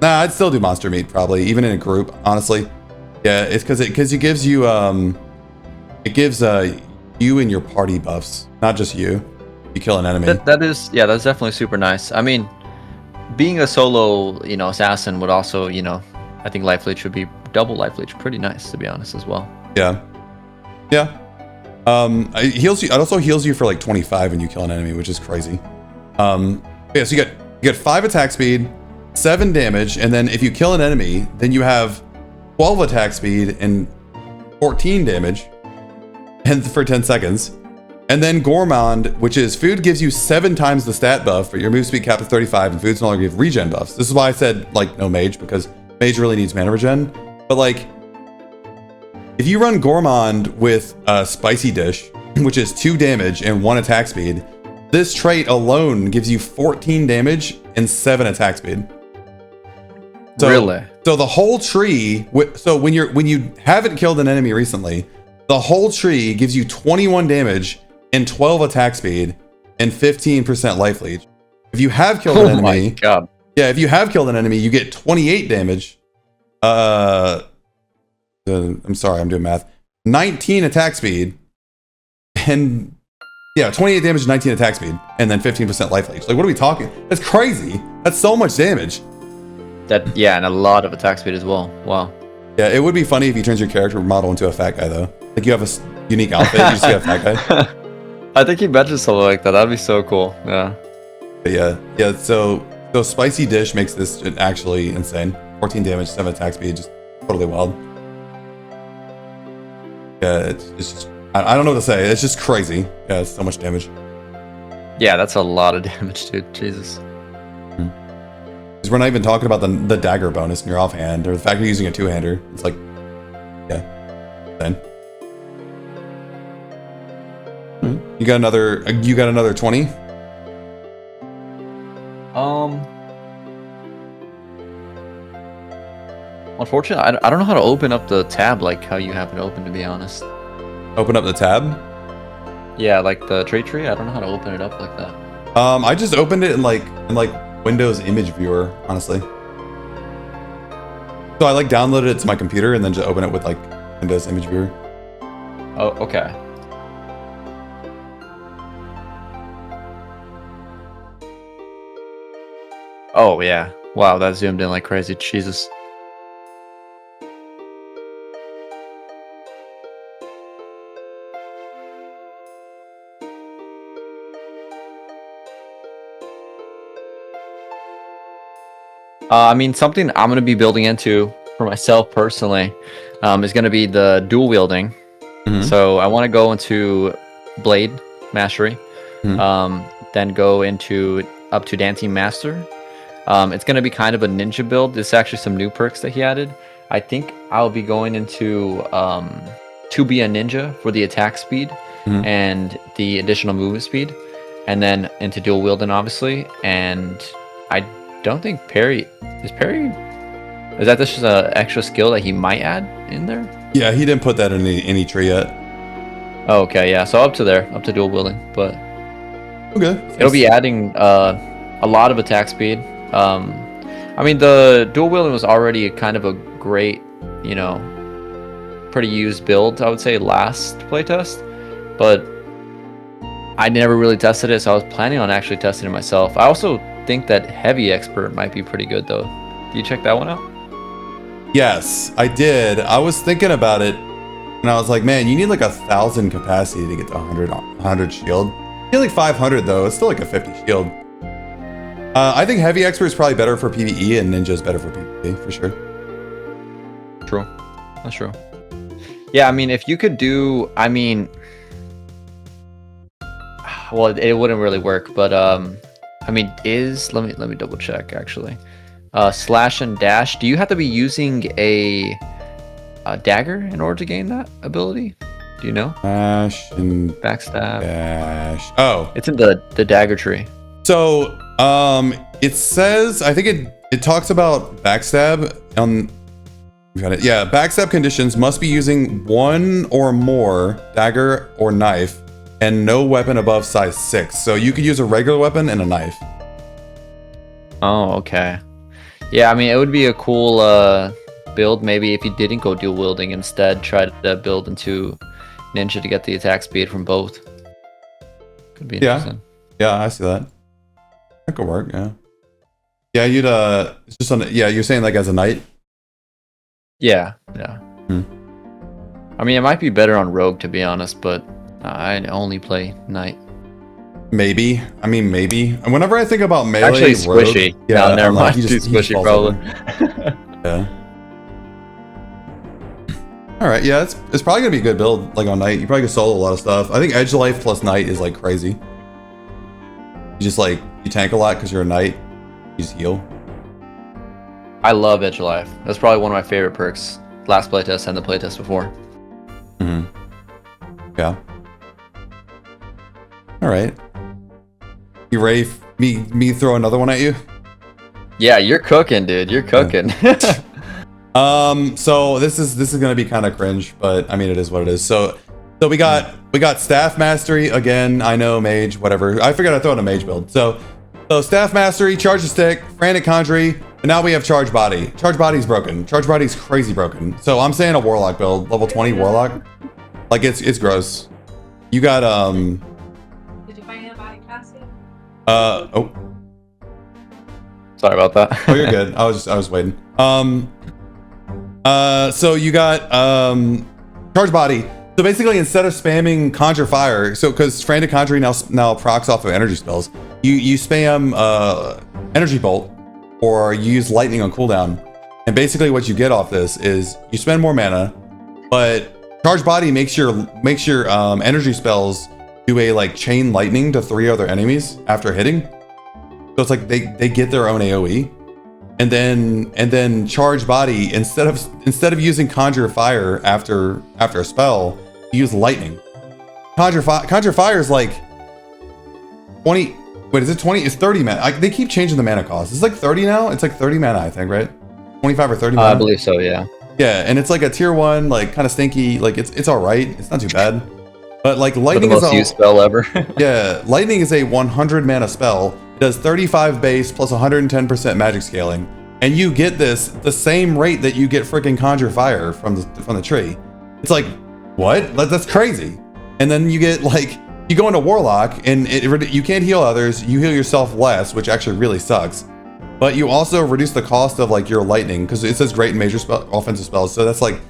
I'd still do monster meat probably, even in a group, honestly. Yeah, it's because it gives you it gives you and your party buffs, not just you. You kill an enemy. That's definitely super nice. I mean, being a solo, assassin would also, I think life leech would be double life leech, pretty nice to be honest as well. Yeah. It heals you. It also heals you for like 25 when you kill an enemy, which is crazy. So you get 5 attack speed, 7 damage, and then if you kill an enemy, then you have 12 attack speed and 14 damage, and for 10 seconds. And then Gourmand, which is food, gives you 7 times the stat buff, but your move speed cap is 35, and food's no longer give regen buffs. This is why I said like no mage, because mage really needs mana regen. But like, if you run Gourmand with a spicy dish, which is 2 damage and 1 attack speed, this trait alone gives you 14 damage and 7 attack speed. So, really? So the whole tree. So when you haven't killed an enemy recently, the whole tree gives you 21 damage and 12 attack speed and 15% life leech. If you have killed an enemy, my God. Yeah, if you have killed an enemy, you get 28 damage. I'm sorry, I'm doing math. 19 attack speed, and 28 damage and 19 attack speed, and then 15% life leech. Like, what are we talking? That's crazy. That's so much damage. And a lot of attack speed as well. Wow. Yeah, it would be funny if you turns your character model into a fat guy, though. Like, you have a unique outfit, you just get a fat guy. I think he mentioned something like that. That'd be so cool. Yeah. But yeah. So spicy dish makes this actually insane. 14 damage, 7 attack speed, just totally wild. Yeah, it's just, I don't know what to say. It's just crazy. Yeah, it's so much damage. Yeah, that's a lot of damage, dude. Jesus. Because we're not even talking about the dagger bonus in your offhand, or the fact you're using a two-hander. It's like, then. You got another 20? Unfortunately, I don't know how to open up the tab like how you have it open, to be honest. Open up the tab? Yeah, like the trait tree. I don't know how to open it up like that. I just opened it in like Windows Image Viewer, honestly. So I like downloaded it to my computer and then just open it with like Windows Image Viewer. Oh, okay. Oh yeah. Wow, that zoomed in like crazy. Jesus. I mean, something I'm going to be building into for myself personally is going to be the dual wielding. Mm-hmm. So I want to go into blade mastery, then go into up to dancing master. It's going to be kind of a ninja build. There's actually some new perks that he added. I think I'll be going into to be a ninja for the attack speed and the additional movement speed, and then into dual wielding, obviously. And I don't think Perry is that just an extra skill that he might add in there? Yeah, he didn't put that in any tree yet. Oh, okay, yeah. So up to dual wielding, but okay, it'll be adding a lot of attack speed. I mean, the dual wielding was already kind of a great, pretty used build, I would say, last playtest, but I never really tested it, so I was planning on actually testing it myself. I also think that heavy expert might be pretty good, though. Do you check that one out? Yes, I did. I was thinking about it, and I was like, man, you need like 1,000 capacity to get to 100 shield. You need like 500 though. It's still like a 50 shield. I think heavy expert is probably better for PvE, and ninja is better for PvP for sure. True. That's true. Yeah, I mean, if you could do, I mean, well, it wouldn't really work, but I mean, let me double check actually. Slash and dash. Do you have to be using a dagger in order to gain that ability? Do you know? Slash and backstab. Dash. Oh, it's in the dagger tree. So it says, I think it talks about backstab on. We got it. Yeah, backstab conditions must be using one or more dagger or knife, and no weapon above size 6. So you could use a regular weapon and a knife. Oh, okay. Yeah, I mean, it would be a cool build. Maybe if you didn't go dual wielding, instead try to build into ninja to get the attack speed from both. Could be interesting. Yeah, I see that. That could work. Yeah. Yeah, you'd it's just on. Yeah, you're saying like as a knight. Yeah. I mean, it might be better on rogue, to be honest, but I only play knight. Maybe. I mean, maybe. And whenever I think about melee, actually squishy. Rogue, yeah, no, never mind. Too squishy, probably. Yeah. All right. Yeah, it's probably gonna be a good build. Like on knight, you probably could solo a lot of stuff. I think edge life plus knight is like crazy. You just like you tank a lot because you're a knight. You just heal. I love edge life. That's probably one of my favorite perks. Last playtest and the playtest before. Yeah. All right. You ready? Me throw another one at you? Yeah, you're cooking, dude. You're cooking. So this is gonna be kind of cringe, but I mean it is what it is. So we got staff mastery again. I know mage, whatever. I figured I'd throw in a mage build. So staff mastery, charge the stick, frantic conjury, and now we have charge body. Charge body's broken. Charge body's crazy broken. So I'm saying a warlock build, level 20 warlock. Like it's gross. You got Did you find a body class yet? oh. Sorry about that. Oh, you're good. I was waiting. So you got charge body. So basically, instead of spamming conjure fire, so because frantic conjuring now procs off of energy spells, you spam energy bolt, or you use lightning on cooldown, and basically what you get off this is you spend more mana, but charge body makes your energy spells do a like chain lightning to 3 other enemies after hitting. So it's like they get their own AoE. And then charge body, instead of using conjure fire after a spell, you use lightning. Conjure fire is like 20. Wait, is it 20? It's 30 mana. They keep changing the mana cost. It's like 30 now. It's like 30 mana, I think, right? 25 or 30 mana. I believe so. Yeah. Yeah, and it's like a tier 1, like kind of stinky. Like it's all right. It's not too bad. But like lightning is the most used spell ever. Yeah, lightning is a 100 mana spell. It does 35 base plus 110% magic scaling, and you get this the same rate that you get freaking conjure fire from the tree. It's like, what? That's crazy. And then you get like you go into warlock, and you can't heal others. You heal yourself less, which actually really sucks. But you also reduce the cost of like your lightning, because it says great and major offensive spells. So that's like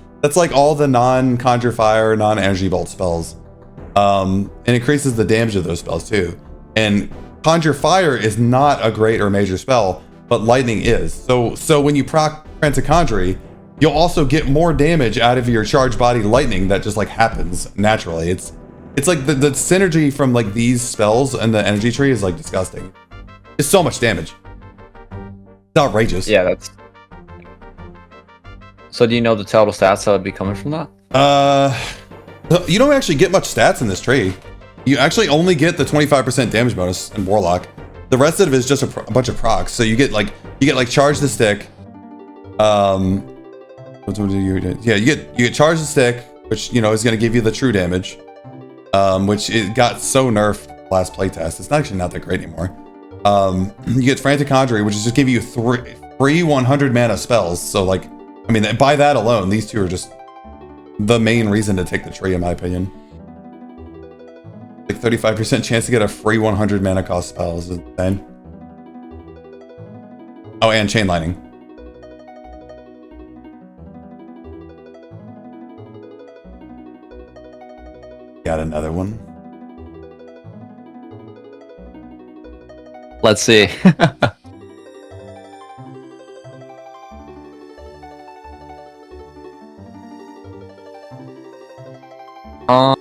all the non-conjure fire, non-energy bolt spells. And increases the damage of those spells too. And conjure fire is not a great or major spell, but lightning is. So when you proc frantic conjury, you'll also get more damage out of your charge body lightning that just like happens naturally. It's like the synergy from like these spells and the energy tree is like disgusting. It's so much damage. It's outrageous. Yeah, that's. So do you know the total stats that would be coming from that? You don't actually get much stats in this tree. You actually only get the 25% damage bonus in warlock. The rest of it is just a bunch of procs. So you get like charge the stick. Yeah, you get charge the stick, which is going to give you the true damage. Which it got so nerfed last playtest. It's actually not that great anymore. You get frantic conjury, which is just give you three 100 mana spells. So like, I mean, by that alone, these two are just the main reason to take the tree, in my opinion. Like 35% chance to get a free 100 mana cost spell is insane. Oh, and chain lightning. another one. Let's see. um,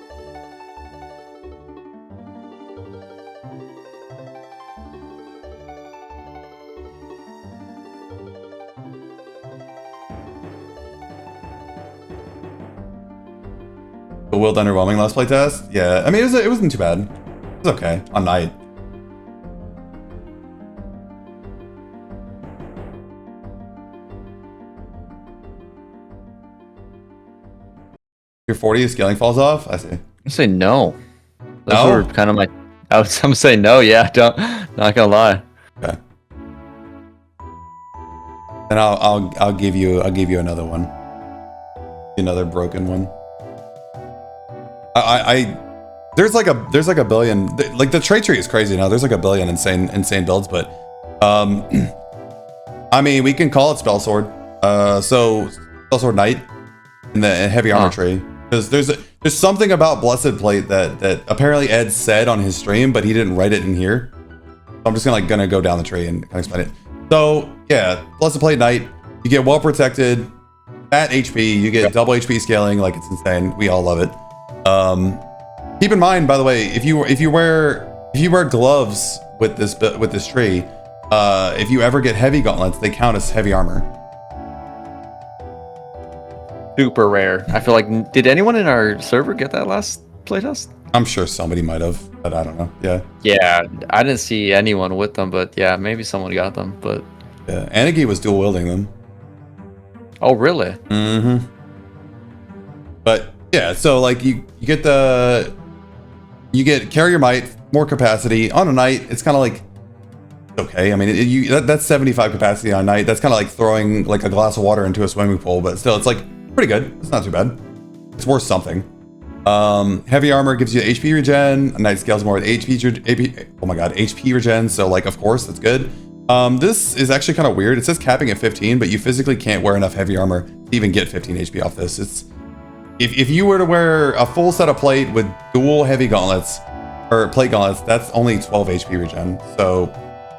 The Willed underwhelming last play test? Yeah, I mean, it wasn't too bad. It was okay on night. Your 40 scaling falls off? I see. I say no. Those No? were kind of my. I'm saying no. Yeah, don't. Not gonna lie. Okay. Then I'll give you another one. Another broken one. There's like a billion, like the trait tree is crazy now. There's like a billion insane builds, but I mean, we can call it spell sword. So spell sword knight and the heavy armor tree, because there's something about blessed plate that apparently Ed said on his stream, but he didn't write it in here. So I'm just gonna go down the tree and kind of explain it. So yeah, blessed plate knight, you get well protected, at HP, you get double HP scaling, like it's insane. We all love it. Keep in mind, by the way, if you wear gloves with this tree, if you ever get heavy gauntlets, they count as heavy armor. Super rare. I feel like, did anyone in our server get that last playtest? I'm sure somebody might have, but I don't know. Yeah. Yeah, I didn't see anyone with them, but yeah, maybe someone got them. But yeah, Anarchy was dual wielding them. Oh, really? Mm-hmm. But yeah, so like you get carrier might, more capacity on a night. It's kind of like okay. I mean, that's 75 capacity on a night. That's kind of like throwing like a glass of water into a swimming pool, but still, it's like pretty good. It's not too bad. It's worth something. Heavy armor gives you HP regen. A knight scales more with HP. Oh my god, HP regen. So like, of course, that's good. This is actually kind of weird. It says capping at 15, but you physically can't wear enough heavy armor to even get 15 HP off this. It's if you were to wear a full set of plate with dual heavy gauntlets or plate gauntlets, that's only 12 HP regen. So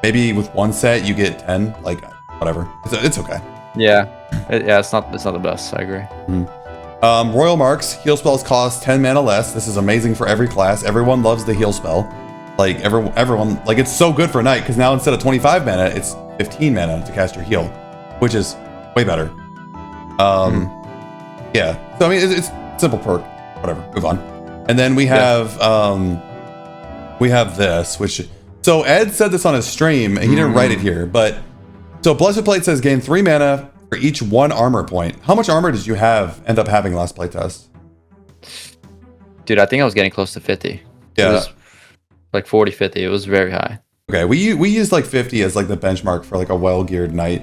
maybe with one set you get 10. Like whatever, it's okay. Yeah, it's not the best. I agree. Royal Marks, heal spells cost 10 mana less. This is amazing for every class. Everyone loves the heal spell. Like everyone, like it's so good for a knight because now instead of 25 mana, it's 15 mana to cast your heal, which is way better. Yeah. So I mean, it's simple perk. Whatever. Move on. And then we have this, which so Ed said this on his stream, and he didn't write it here, but so Blessed Plate says gain 3 mana for each 1 armor point. How much armor did you end up having last playtest? Dude, I think I was getting close to 50. Yeah. It was like 40, 50. It was very high. Okay, we used like 50 as like the benchmark for like a well-geared knight.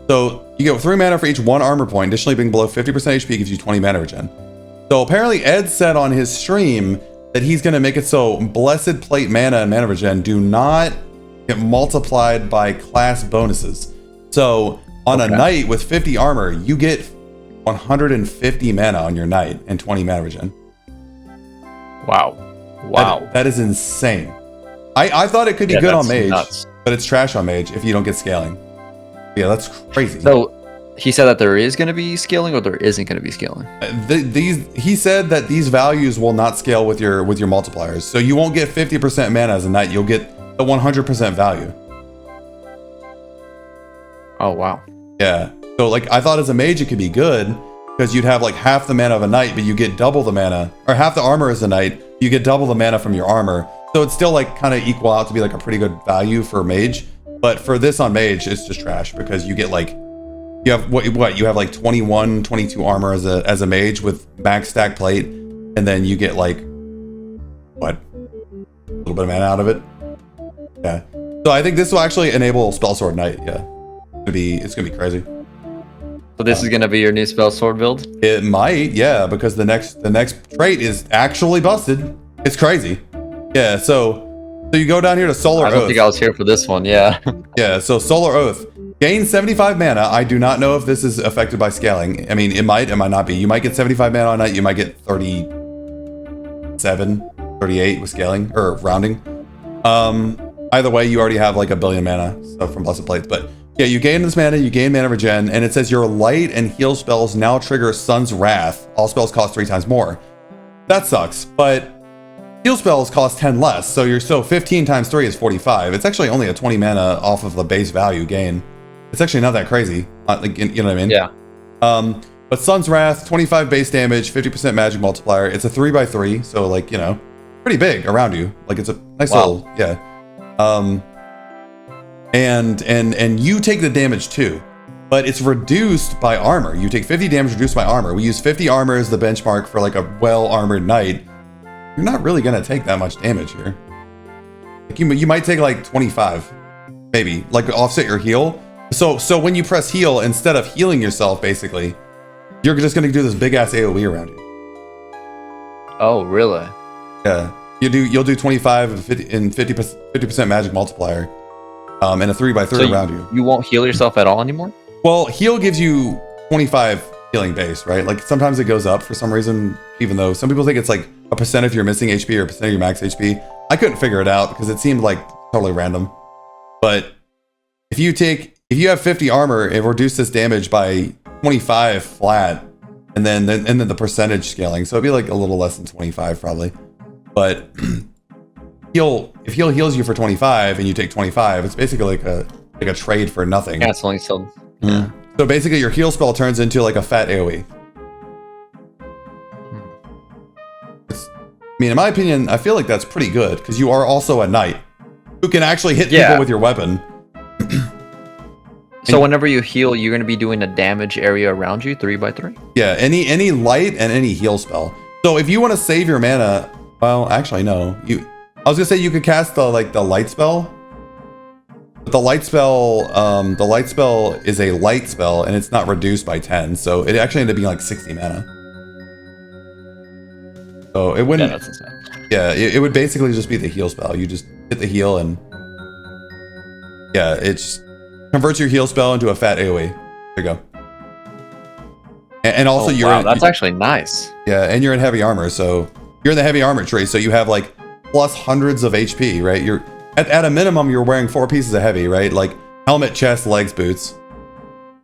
So you get 3 mana for each 1 armor point. Additionally, being below 50% HP gives you 20 mana regen. So apparently Ed said on his stream that he's going to make it so Blessed Plate mana and mana regen do not get multiplied by class bonuses. So on a knight with 50 armor, you get 150 mana on your knight and 20 mana regen. Wow. That is insane. I thought it could be good on mage, but it's trash on mage if you don't get scaling. Yeah, that's crazy. So he said that there is going to be scaling, or there isn't going to be scaling. He said that these values will not scale with your multipliers. So you won't get 50% mana as a knight. You'll get the 100% value. Oh wow. Yeah. So like I thought as a mage it could be good because you'd have like half the mana of a knight, but you get double the mana, or half the armor as a knight. You get double the mana from your armor. So it's still like kind of equal out to be like a pretty good value for mage. But for this on mage, it's just trash because you get like, you have what you have like 21, 22 armor as a mage with max stack plate. And then you get like, what? A little bit of mana out of it. Yeah. So I think this will actually enable Spell Sword Knight. Yeah. It's gonna be crazy. So this is gonna be your new spell sword build? It might, yeah, because the next trait is actually busted. It's crazy. Yeah, so you go down here to Solar Oath. I don't think I was here for this one, yeah. Yeah, so Solar Oath. Gain 75 mana. I do not know if this is affected by scaling. I mean, it might not be. You might get 75 mana on night, you might get 30 38 with scaling or rounding. Either way, you already have like a billion mana stuff from Blessed Plates. But yeah, you gain this mana, you gain mana regen, and it says your light and heal spells now trigger Sun's Wrath. All spells cost 3 times more. That sucks, but heal spells cost 10 less, so 15 times 3 is 45. It's actually only a 20 mana off of the base value gain. It's actually not that crazy. Like, you know what I mean? Yeah. But Sun's Wrath, 25 base damage, 50% magic multiplier. It's a 3x3, so like, you know, pretty big around you. Like it's a nice little, yeah. And you take the damage too, but it's reduced by armor. You take 50 damage reduced by armor. We use 50 armor as the benchmark for like a well-armored knight. You're not really gonna take that much damage here. Like you might take like 25, maybe, like offset your heal. So when you press heal, instead of healing yourself, basically, you're just gonna do this big ass AoE around you. Oh, really? Yeah, you'll do 25 and 50% magic multiplier, and a 3x3 So around you. You won't heal yourself at all anymore? Well, heal gives you 25 healing base, right? Like sometimes it goes up for some reason, even though some people think it's like a percent of your missing HP or a percent of your max HP. I couldn't figure it out because it seemed like totally random. But if you have 50 armor, it reduces damage by 25 flat, and then the percentage scaling. So it'd be like a little less than 25 probably. But if heal heals you for 25 and you take 25, it's basically like a trade for nothing. Yeah, it's only so. Yeah. So basically your heal spell turns into like a fat AoE. I mean, in my opinion, I feel like that's pretty good because you are also a knight who can actually hit people with your weapon. So whenever you heal, you're going to be doing a damage area around you, 3x3? Yeah, any light and any heal spell. So if you want to save your mana, well, actually no. I was gonna say you could cast the light spell, but the light spell is a light spell and it's not reduced by 10, so it actually ended up being like 60 mana. So it wouldn't. Yeah, that's insane. Yeah, it would basically just be the heal spell. You just hit the heal and yeah, it just converts your heal spell into a fat AoE. There you go. And also that's actually nice. Yeah, and you're in heavy armor, so you're in the heavy armor tree, so you have like plus hundreds of HP, right? You're at a minimum you're wearing 4 pieces of heavy, right? Like helmet, chest, legs, boots.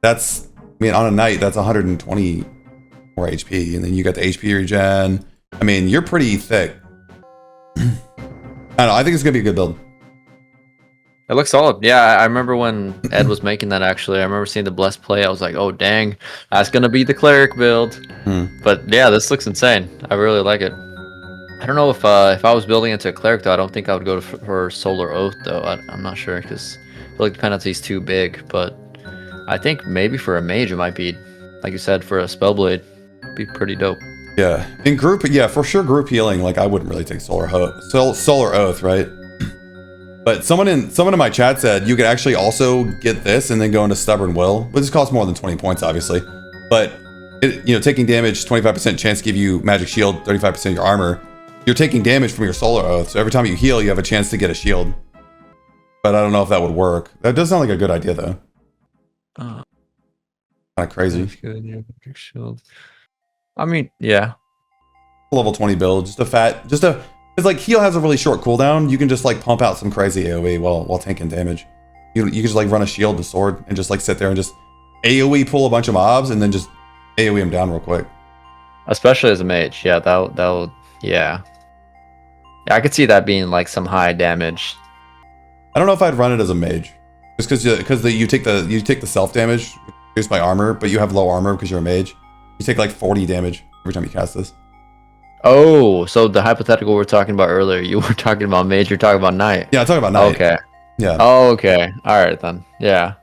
That's, I mean, on a knight that's 120 more HP, and then you got the HP regen. I mean, you're pretty thick. I don't know, I think it's gonna be a good build. It looks solid. Yeah, I remember when Ed was making that, actually. I remember seeing the Blessed play. I was like, oh, dang, that's going to be the Cleric build. But yeah, this looks insane. I really like it. I don't know if I was building into a Cleric, though. I don't think I would go for Solar Oath, though. I'm not sure, because I feel like the penalty is too big. But I think maybe for a Mage, it might be, like you said, for a Spellblade, be pretty dope. Yeah, in group, yeah, for sure group healing, like I wouldn't really take Solar Oath, right? But someone in my chat said you could actually also get this and then go into Stubborn Will, which just costs more than 20 points, obviously. But taking damage, 25% chance to give you Magic Shield, 35% of your armor. You're taking damage from your Solar Oath, so every time you heal, you have a chance to get a shield. But I don't know if that would work. That does sound like a good idea, though. Kind of crazy. Shield. I mean, yeah. Level 20 build, it's like heal has a really short cooldown. You can just like pump out some crazy AoE while tanking damage. You can just like run a shield to sword and just like sit there and just AoE pull a bunch of mobs and then just AoE them down real quick. Especially as a mage, yeah, that would, yeah. I could see that being like some high damage. I don't know if I'd run it as a mage, just because you take the self damage reduced by armor, but you have low armor because you're a mage. You take like 40 damage every time you cast this. Oh, so the hypothetical we were talking about earlier, you were talking about mage, you're talking about knight. Yeah, I'm talking about knight. Okay. Yeah. Oh, okay. All right then. Yeah.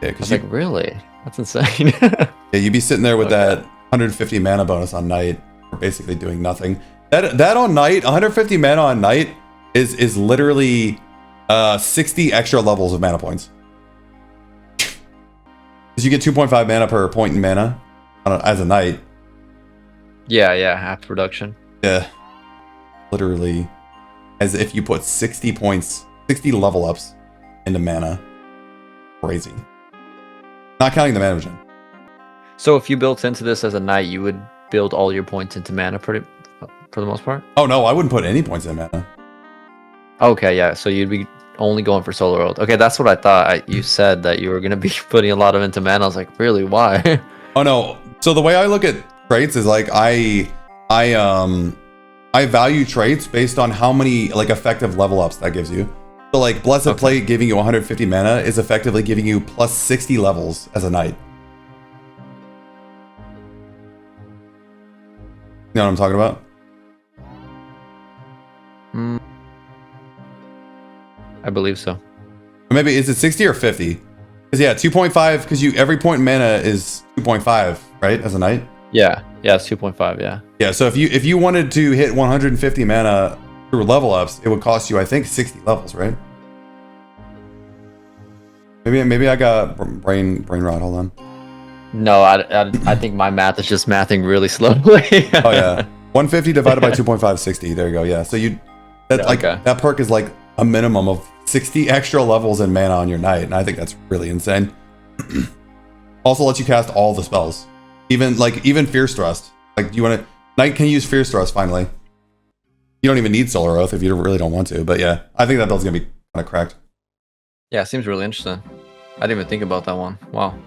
Yeah, because like, really? That's insane. Yeah, you'd be sitting there with that 150 mana bonus on knight, for basically doing nothing. That on knight, 150 mana on knight is literally 60 extra levels of mana points. Because you get 2.5 mana per point in mana as a knight. Yeah, half production. Yeah. Literally, as if you put 60 points, 60 level ups into mana. Crazy. Not counting the mana regen. So if you built into this as a knight, you would build all your points into mana pretty for the most part. Oh no, I wouldn't put any points in mana. Okay, yeah. So you'd be only going for solar world. Okay, that's what I thought. You said that you were gonna be putting a lot of into mana. I was like, really? Why? Oh no. So the way I look at traits is like I value traits based on how many like effective level ups that gives you. So like Blessed Plate giving you 150 mana is effectively giving you plus 60 levels as a knight. You know what I'm talking about? I believe so. Or maybe is it 60 or 50? Because yeah, 2.5. Because every point in mana is 2.5, right? As a knight. Yeah, it's 2.5. Yeah. Yeah. So if you wanted to hit 150 mana through level ups, it would cost you, I think, 60 levels, right? Maybe I got brain rot. Hold on. No, I think my math is just mathing really slowly. Oh yeah, 150 divided by 2.5, 60. There you go. Yeah. So that perk is like a minimum of 60 extra levels in mana on your knight, and I think that's really insane. Also lets you cast all the spells, even Fierce Thrust. Like knight can use Fierce Thrust finally. You don't even need Solar Oath if you really don't want to, but yeah, I think that build's gonna be kind of cracked. Yeah, it seems really interesting. I didn't even think about that one. Wow.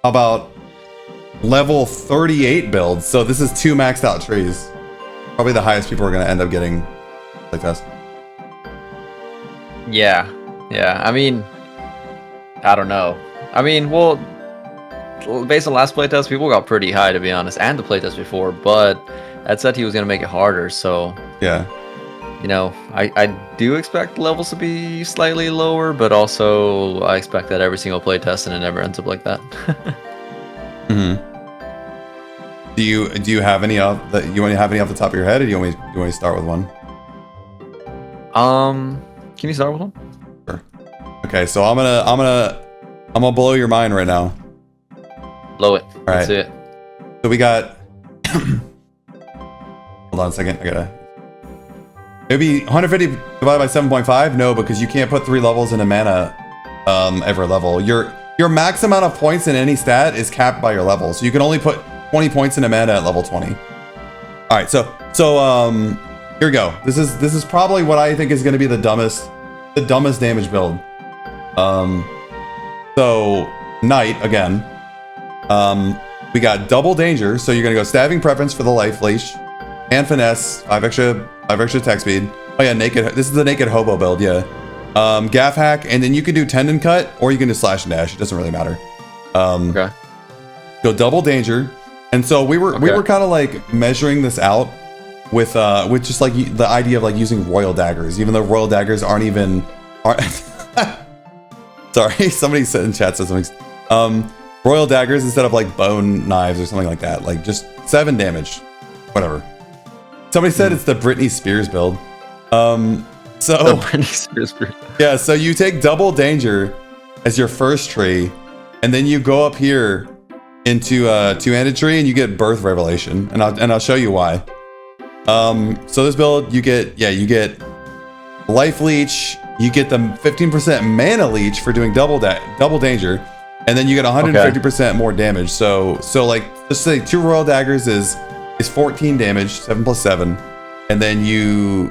How about level 38 builds? So this is 2 maxed out trees. Probably the highest people are going to end up getting playtest. Yeah. I mean, I don't know. I mean, well, based on last playtest, people got pretty high, to be honest, and the playtest before, but Ed said he was going to make it harder, so... Yeah. You know, I do expect levels to be slightly lower, but also I expect that every single playtest and it never ends up like that. Do you have any off the top of your head, or do you want me to start with one? Can you start with one? Sure. Okay, so I'm gonna blow your mind right now. Blow it. All Let's right. see it. So we got. Hold on a second. I gotta. Maybe 150 divided by 7.5? No, because you can't put 3 levels in a mana every level. Your max amount of points in any stat is capped by your level. So you can only put 20 points in a mana at level 20. Alright, so here we go. This is probably what I think is gonna be the dumbest damage build. So Knight again. We got double danger, so you're gonna go stabbing preference for the life leash, and finesse, 5 extra attack speed. Oh yeah, naked. This is the naked hobo build, yeah. Gaff hack, and then you can do tendon cut, or you can do slash and dash. It doesn't really matter. Okay. Go double danger, and so we were kind of like measuring this out with just like the idea of like using royal daggers, even though royal daggers aren't. Sorry, somebody said in chat said something. Royal daggers instead of like bone knives or something like that, like just 7 damage, whatever. Somebody said it's the Britney Spears build. The Britney Spears build. Yeah, so you take double danger as your first tree, and then you go up here into a 2-handed tree and you get birth revelation, and I'll show you why. So this build you get life leech, you get the 15% mana leech for doing double danger, and then you get 150% more damage. So like let's say 2 royal daggers is 14 damage, 7 plus 7, and then you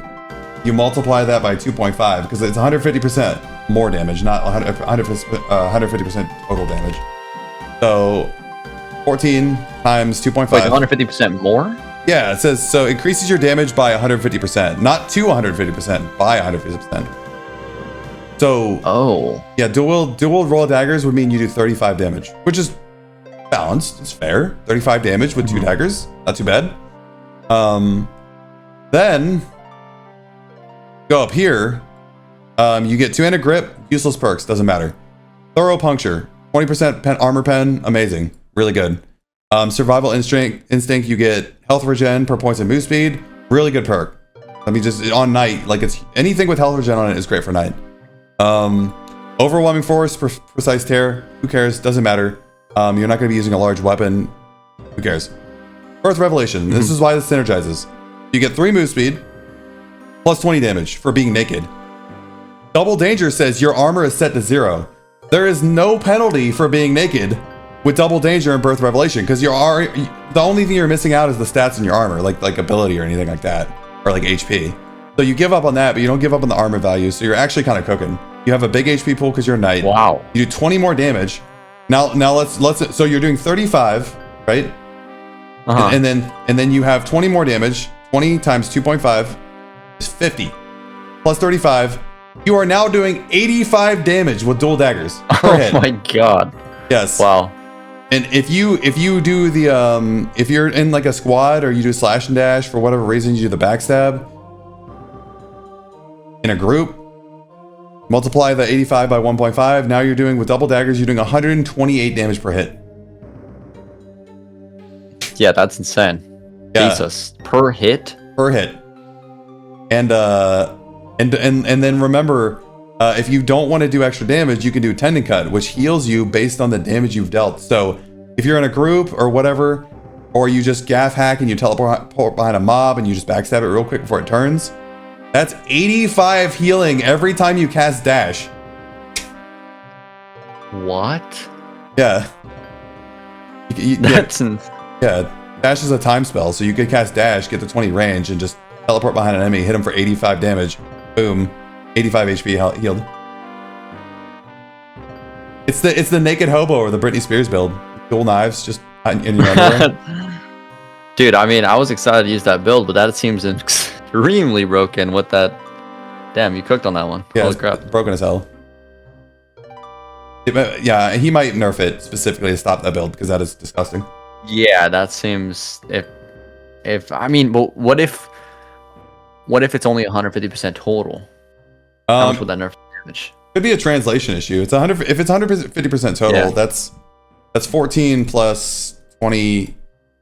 multiply that by 2.5 because it's 150% more damage, not 150% total damage. So 14 times 2.5. Like 150% more? Yeah, it says so increases your damage by 150%, not to 150%, by 150%. So yeah, dual royal daggers would mean you do 35 damage, which is balanced. It's fair. 35 damage with 2 daggers, not too bad. Then go up here. You get 2-handed grip, useless perks, doesn't matter. Thorough puncture, 20% armor pen, amazing, really good. Survival instinct, you get health regen per points and move speed, really good perk. I mean, just on Knight, like it's anything with health regen on it is great for Knight. Overwhelming force, precise tear, who cares? Doesn't matter. You're not going to be using a large weapon. Who cares? Birth revelation. This is why this synergizes. You get 3 move speed, plus 20 damage for being naked. Double danger says your armor is set to 0. There is no penalty for being naked. with double danger and birth revelation, because the only thing you're missing out is the stats in your armor, like ability or anything like that, or like HP. So you give up on that, but you don't give up on the armor value. So you're actually kind of cooking. You have a big HP pool because you're a knight. Wow. You do 20 more damage. Now let's so you're doing 35, right? Uh-huh. And then you have 20 more damage. 20 times 2.5 is 50. Plus 35. You are now doing 85 damage with dual daggers per hit. Oh my god. Yes. Wow. And if you do the if you're in like a squad or you do slash and dash for whatever reason, you do the backstab in a group, multiply the 85 by 1.5. Now you're doing with double daggers, you're doing 128 damage per hit. Yeah, that's insane. Yeah. Jesus. Per hit? Per hit. And then remember, if you don't want to do extra damage, you can do tendon cut, which heals you based on the damage you've dealt. So if you're in a group or whatever, or you just gaff hack and you teleport behind a mob and you just backstab it real quick before it turns, that's 85 healing every time you cast dash. What? Yeah. That's yeah. Dash is a time spell, so you could cast dash, get to 20 range, and just teleport behind an enemy, hit him for 85 damage. Boom. 85 HP healed. It's the naked hobo or the Britney Spears build. Dual knives, just in your underwear. Dude, I mean, I was excited to use that build, but that seems extremely broken with that. Damn, you cooked on that one. Yeah, Holy it's crap. broken as hell. Yeah, he might nerf it specifically to stop that build because that is disgusting. Yeah, that seems if I mean, but what if it's only 150% total? How much would that nerf damage? Could be a translation issue. It's 100. If it's 150% total, Yeah. that's 14 plus 20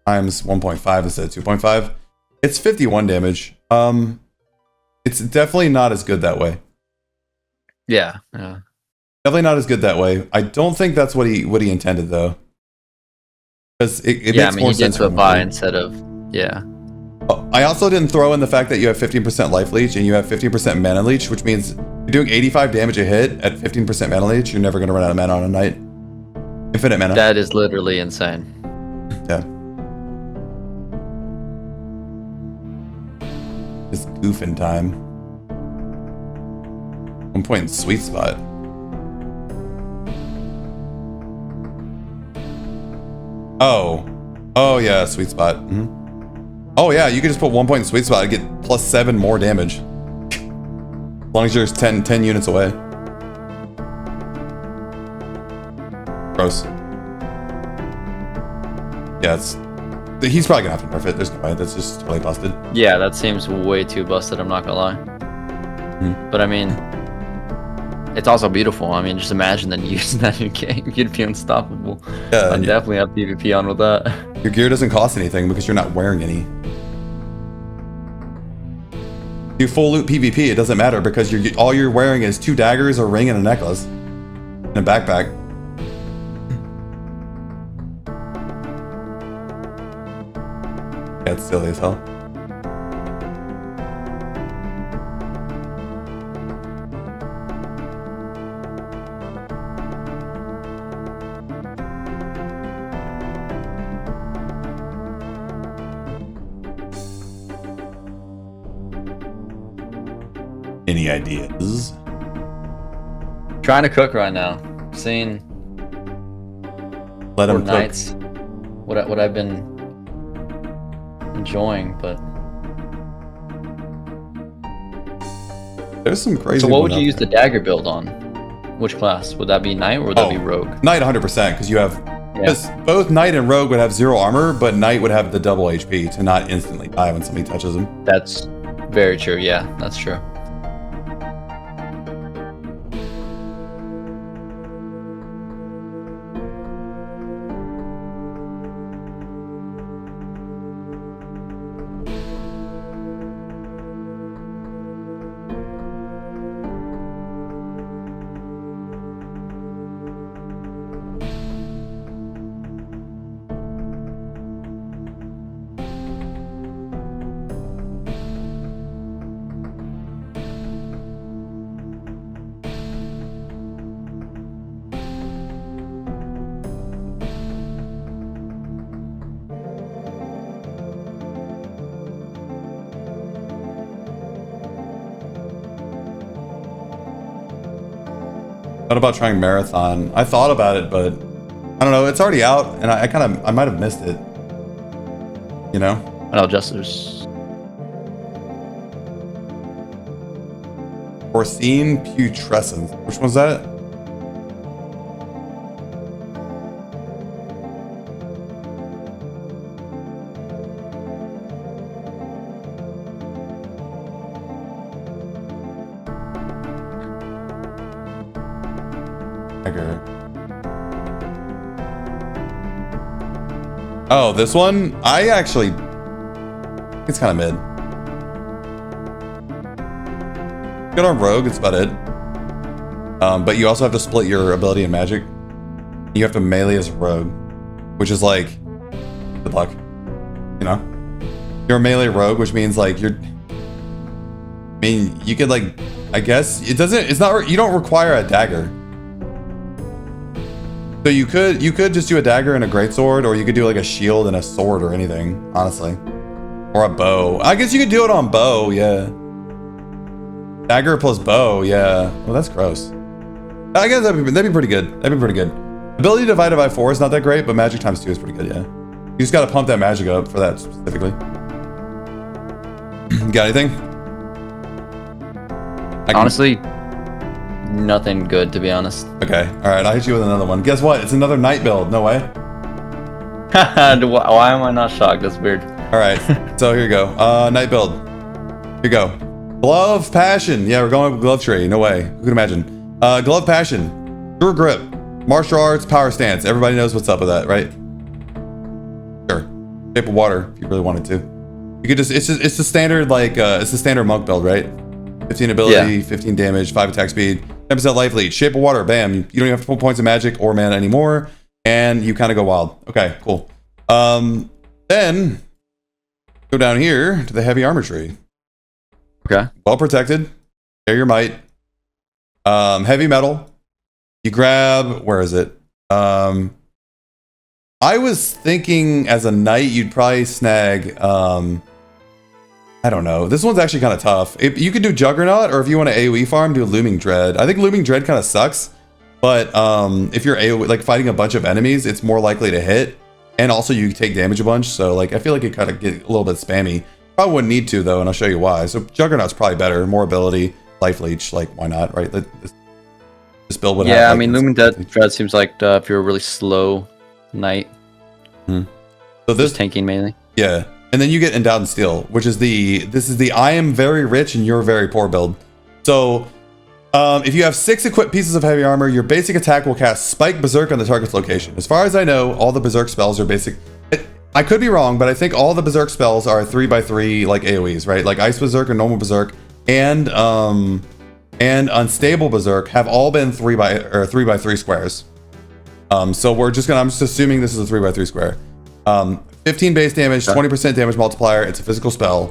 times 1.5 instead of 2.5. It's 51 damage. It's definitely not as good that way. Yeah. Yeah. Definitely not as good that way. I don't think that's what he intended though. Because it Yeah, I makes mean, more he did sense put for by him. instead of yeah. I also didn't throw in the fact that you have 15% life leech and you have 15% mana leech, which means you're doing 85 damage a hit at 15% mana leech. You're never going to run out of mana on a knight. Infinite mana. That is literally insane. Yeah. It's goofing time. 1 point sweet spot. Oh yeah, sweet spot. Oh yeah, you can just put 1 point in sweet spot and get plus 7 more damage. As long as you're 10 units away. Gross. Yeah, he's probably gonna have to nerf it. There's no way. That's just totally busted. Yeah, that seems way too busted. I'm not gonna lie. But I mean, it's also beautiful. I mean, just imagine that using that in game, you'd be unstoppable. Yeah, I'd definitely have PvP on with that. Your gear doesn't cost anything because you're not wearing any. You full loot PvP, it doesn't matter because all you're wearing is 2 daggers, a ring, and a necklace, and a backpack. Yeah, it's silly as hell. Any ideas? Trying to cook right now. Seeing Let him cook. nights. What I've been enjoying, but There's some crazy. so what would one you out use the dagger build on? Which class? Would that be knight or would that be rogue? Knight 100% because you have because both knight and rogue would have 0 armor, but knight would have the double HP to not instantly die when somebody touches him. That's very true. Yeah, that's true. What about trying marathon? I thought about it, but I don't know. It's already out, and I might have missed it. You know? Oh, Jesters. Porcine putrescence. Which one's that? Oh, this one? I actually... It's kind of mid. Good on Rogue, it's about it. But you also have to split your ability in magic. You have to melee as Rogue, which is like... Good luck. You know? You're a melee Rogue, which means like you're... I mean, you could like... I guess... It's not... You don't require a dagger. So you could just do a dagger and a greatsword, or you could do like a shield and a sword or anything, honestly. Or a bow. I guess you could do it on bow, yeah. Dagger plus bow, yeah. Well, that's gross. I guess that'd be pretty good. That'd be pretty good. Ability divided by 4 is not that great, but magic times 2 is pretty good, yeah. You just gotta pump that magic up for that specifically. Got anything? Honestly, nothing good, to be honest. Okay, alright, I'll hit you with another one. Guess what? It's another night build. No way. Why am I not shocked? That's weird. Alright, so here you go. Night build. Here you go. Glove Passion. Yeah, we're going with Glove Tree. No way. Who could imagine? Glove Passion. True Grip. Martial Arts, Power Stance. Everybody knows what's up with that, right? Sure. Shape of Water, if you really wanted to. You could just, it's the standard, like, it's the standard monk build, right? 15 ability, yeah. 15 damage, 5 attack speed, 10% life lead. Shape of Water, bam. You don't even have to pull points of magic or mana anymore. And you kind of go wild. Okay, cool. Then, go down here to the Heavy Armor Tree. Okay. Well protected. Share your might. Heavy metal. You grab, where is it? I was thinking as a knight, you'd probably snag, I don't know. This one's actually kind of tough. You could do Juggernaut, or if you want to AoE farm, do Looming Dread. I think Looming Dread kind of sucks, but if you're AoE, like fighting a bunch of enemies, it's more likely to hit, and also you take damage a bunch. So like, I feel like it kind of get a little bit spammy. Probably wouldn't need to though, and I'll show you why. So Juggernaut's probably better, more ability, life leech. Like, why not, right? This build would have. Yeah, like, I mean, Looming Dread seems like if you're a really slow knight. So this tanking mainly. Yeah. And then you get Endowed in Steel, which is this is the I am very rich and you're very poor build. So if you have 6 equipped pieces of heavy armor, your basic attack will cast Spike Berserk on the target's location. As far as I know, all the Berserk spells are basic. I could be wrong, but I think all the Berserk spells are 3x3 like AoEs, right? Like Ice Berserk and Normal Berserk and Unstable Berserk have all been 3x3 squares. So I'm just assuming this is a 3x3 square. 15 base damage, 20% damage multiplier. It's a physical spell.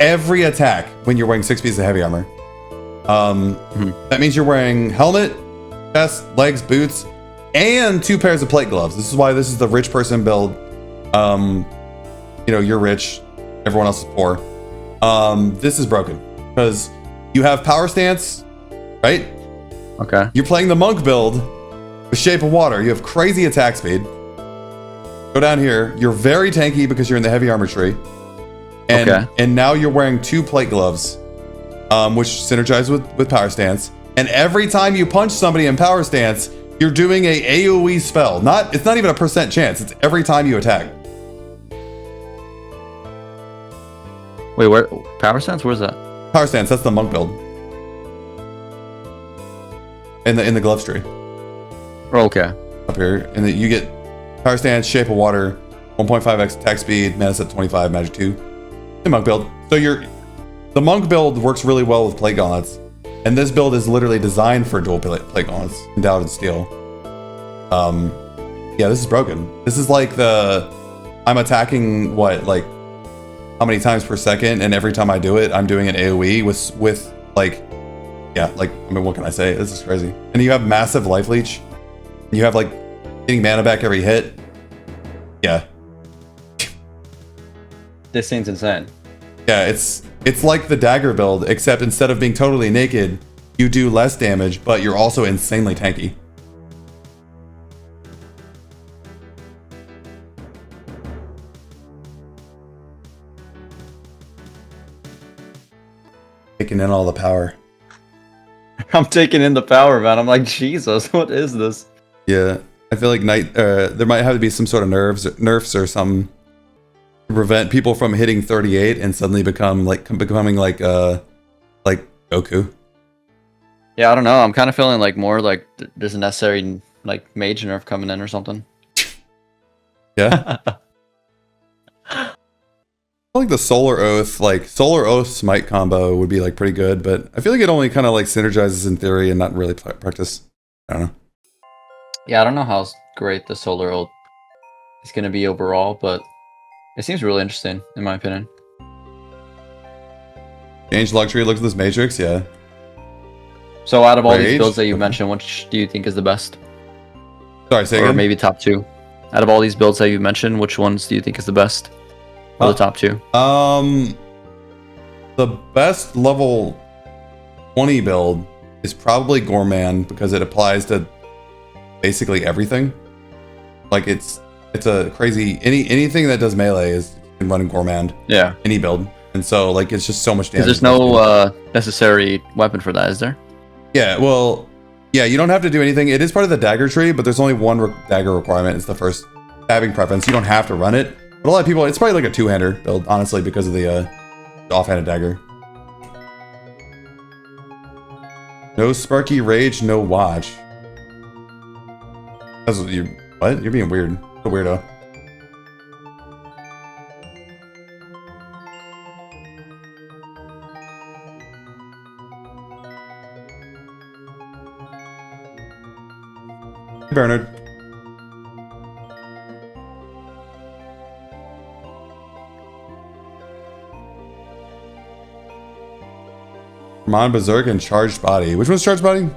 Every attack when you're wearing 6 pieces of heavy armor. That means you're wearing helmet, chest, legs, boots, and 2 pairs of plate gloves. This is why this is the rich person build. You know, you're rich, everyone else is poor. This is broken because you have power stance, right? Okay. You're playing the monk build with Shape of Water. You have crazy attack speed. Go down here. You're very tanky because you're in the heavy armor tree. And now you're wearing 2 plate gloves, which synergize with power stance. And every time you punch somebody in power stance, you're doing a AoE spell. It's not even a % chance. It's every time you attack. Wait, where? Power stance? Where's that? Power stance. That's the monk build. In the gloves tree. Okay. Up here, and then you get power stance, Shape of Water, 1.5x attack speed, mana set 25, magic 2. The monk build. So the monk build works really well with plate gauntlets, and this build is literally designed for dual plate gauntlets, Endowed in Steel. Yeah, this is broken. This is like I'm attacking like how many times per second, and every time I do it, I'm doing an AoE with like, yeah, like, I mean, what can I say? This is crazy. And you have massive life leech. You have like getting mana back every hit. Yeah. This seems insane. Yeah, it's like the dagger build, except instead of being totally naked, you do less damage, but you're also insanely tanky. Taking in all the power. I'm taking in the power, man. I'm like, Jesus, what is this? Yeah, I feel like there might have to be some sort of nerfs or something to prevent people from hitting 38 and suddenly becoming like Goku. Yeah, I don't know. I'm kind of feeling like more like there's a necessary like mage nerf coming in or something. Yeah. I feel like the Solar Oath Smite combo would be like pretty good, but I feel like it only kind of like synergizes in theory and not really practice. I don't know. Yeah, I don't know how great the Solar Oath is going to be overall, but it seems really interesting in my opinion. Change luxury, look at this matrix, yeah. So out of all these Rage? builds that you mentioned, which do you think is the best? Sorry, say Or again? maybe top two. Out of all these builds that you mentioned, which ones do you think is the best? Or the top two? The best level 20 build is probably Gourmand because it applies to basically everything. Like it's a crazy anything that does melee is can run in Gourmand. Yeah. Any build. And so like it's just so much damage. There's no necessary weapon for that, is there? Yeah, well, yeah, you don't have to do anything. It is part of the dagger tree, but there's only one dagger requirement. It's the first stabbing preference. You don't have to run it. But a lot of people, it's probably like a two-hander build, honestly, because of the offhanded dagger. No Sparky Rage, no Watch. That's what you. What? You're being weird. A weirdo. Hey, Bernard. Mon Berserk and Charged Body. Which one's Charged Body?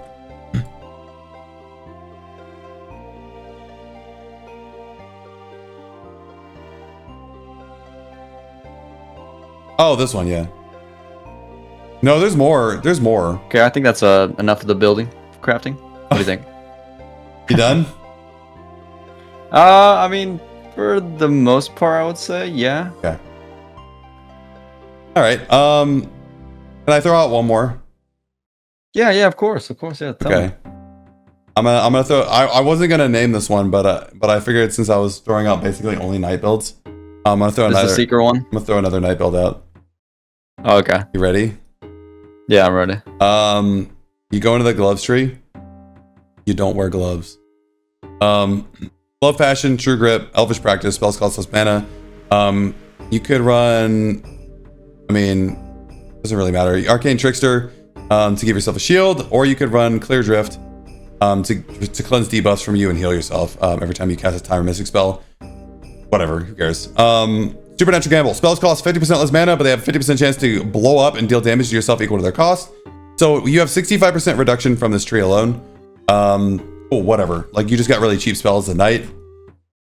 Oh, this one, yeah. No, there's more. There's more. Okay, I think that's enough of the building crafting. What do you think? You done? I mean, for the most part, I would say, yeah. Okay. All right. Can I throw out one more? Yeah, of course, yeah. Tell me. Okay. I'm gonna throw. I wasn't gonna name this one, but I figured since I was throwing out basically only night builds, I'm gonna throw This is another. the secret one? I'm gonna throw another night build out. Oh, okay. You ready? Yeah, I'm ready. You go into the gloves tree. You don't wear gloves. Glove Passion, True Grip, Elvish Practice, spells cost less mana. You could run. I mean, doesn't really matter. Arcane Trickster to give yourself a shield, or you could run Clear Drift to cleanse debuffs from you and heal yourself every time you cast a Time or Mystic spell. Whatever, who cares? Supernatural Gamble. Spells cost 50% less mana, but they have 50% chance to blow up and deal damage to yourself equal to their cost. So you have 65% reduction from this tree alone. Whatever. Like you just got really cheap spells at night.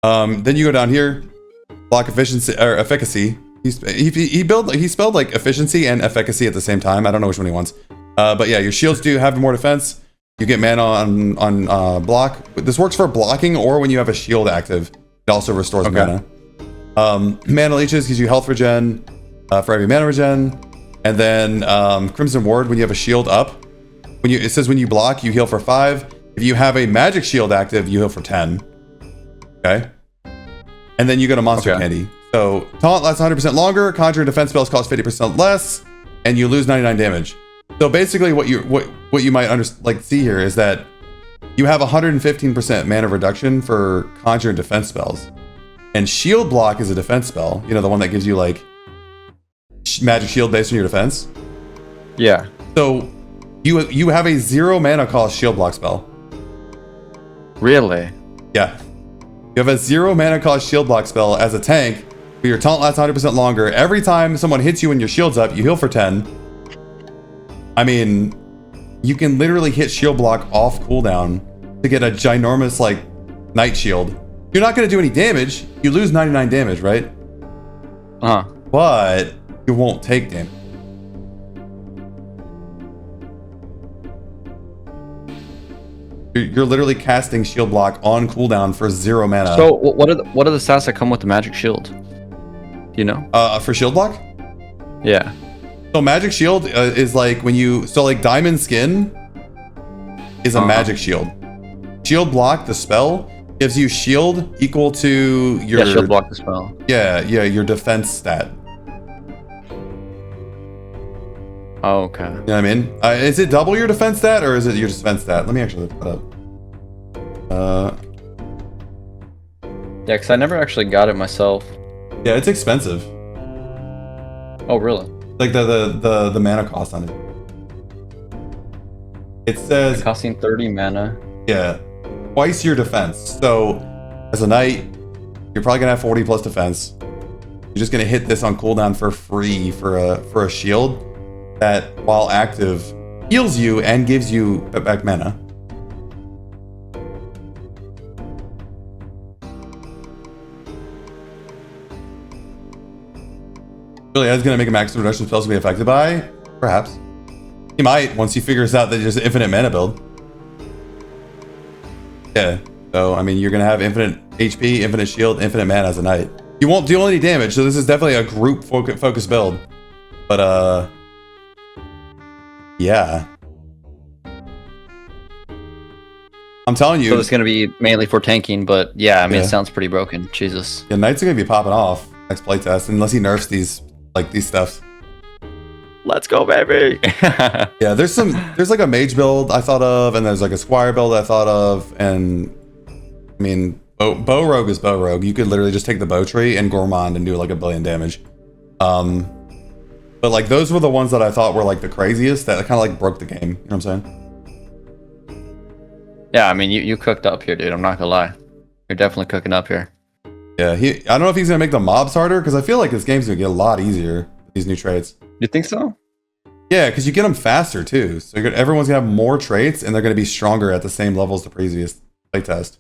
Then you go down here, block efficiency or efficacy. He spelled like efficiency and efficacy at the same time. I don't know which one he wants. But yeah, your shields do have more defense. You get mana on block. This works for blocking or when you have a shield active. It also restores mana. Mana leeches gives you health regen for every mana regen. And then Crimson Ward when you have a shield up. It says when you block, you heal for 5. If you have a magic shield active, you heal for 10. Okay. And then you go to Monster Candy. So taunt lasts 100% longer, conjure and defense spells cost 50% less, and you lose 99 damage. So basically what you might see here is that you have 115% mana reduction for conjure and defense spells. And shield block is a defense spell, you know, the one that gives you like magic shield based on your defense. Yeah. So you have a 0 mana cost shield block spell. Really? Yeah. You have a 0 mana cost shield block spell as a tank, but your taunt lasts 100% longer. Every time someone hits you and your shield's up, you heal for 10. I mean, you can literally hit shield block off cooldown to get a ginormous, like, night shield. You're not going to do any damage. You lose 99 damage, right? Uh-huh. But you won't take damage. You're literally casting shield block on cooldown for 0 mana. So what are the stats that come with the magic shield? Do you know? For shield block? Yeah. So magic shield is like when you like diamond skin is a magic shield. Shield block, the spell, gives you shield equal to your shield block the spell. Yeah, your defense stat. Oh, okay. You know what I mean? Is it double your defense stat or is it your defense stat? Let me actually look that up. Yeah, because I never actually got it myself. Yeah, it's expensive. Oh, really? Like the mana cost on it. It says It's costing 30 mana. yeah, twice your defense. So as a knight, you're probably gonna have 40 plus defense. You're just gonna hit this on cooldown for free for a shield that, while active, heals you and gives you back mana. Really, that's gonna make a maximum reduction spells to be affected by? Perhaps. He might once he figures out that there's an infinite mana build. Yeah. So I mean, you're gonna have infinite HP, infinite shield, infinite mana as a knight. You won't deal any damage, so this is definitely a group focus build. But yeah. I'm telling you. So it's gonna be mainly for tanking, but yeah, I mean, it sounds pretty broken. Jesus. Yeah, knights are gonna be popping off next playtest unless he nerfs these stuffs. Let's go, baby. Yeah, there's like a mage build I thought of, and there's like a squire build I thought of, and I mean, bow rogue is bow rogue. You could literally just take the bow tree and gourmand and do like 1 billion damage. But like those were the ones that I thought were like the craziest that kind of like broke the game. You know what I'm saying? Yeah, I mean, you cooked up here, dude. I'm not gonna lie. You're definitely cooking up here. Yeah, I don't know if he's gonna make the mobs harder because I feel like this game's gonna get a lot easier with these new traits. You think so? Yeah, because you get them faster too. So everyone's gonna have more traits and they're gonna be stronger at the same level as the previous playtest.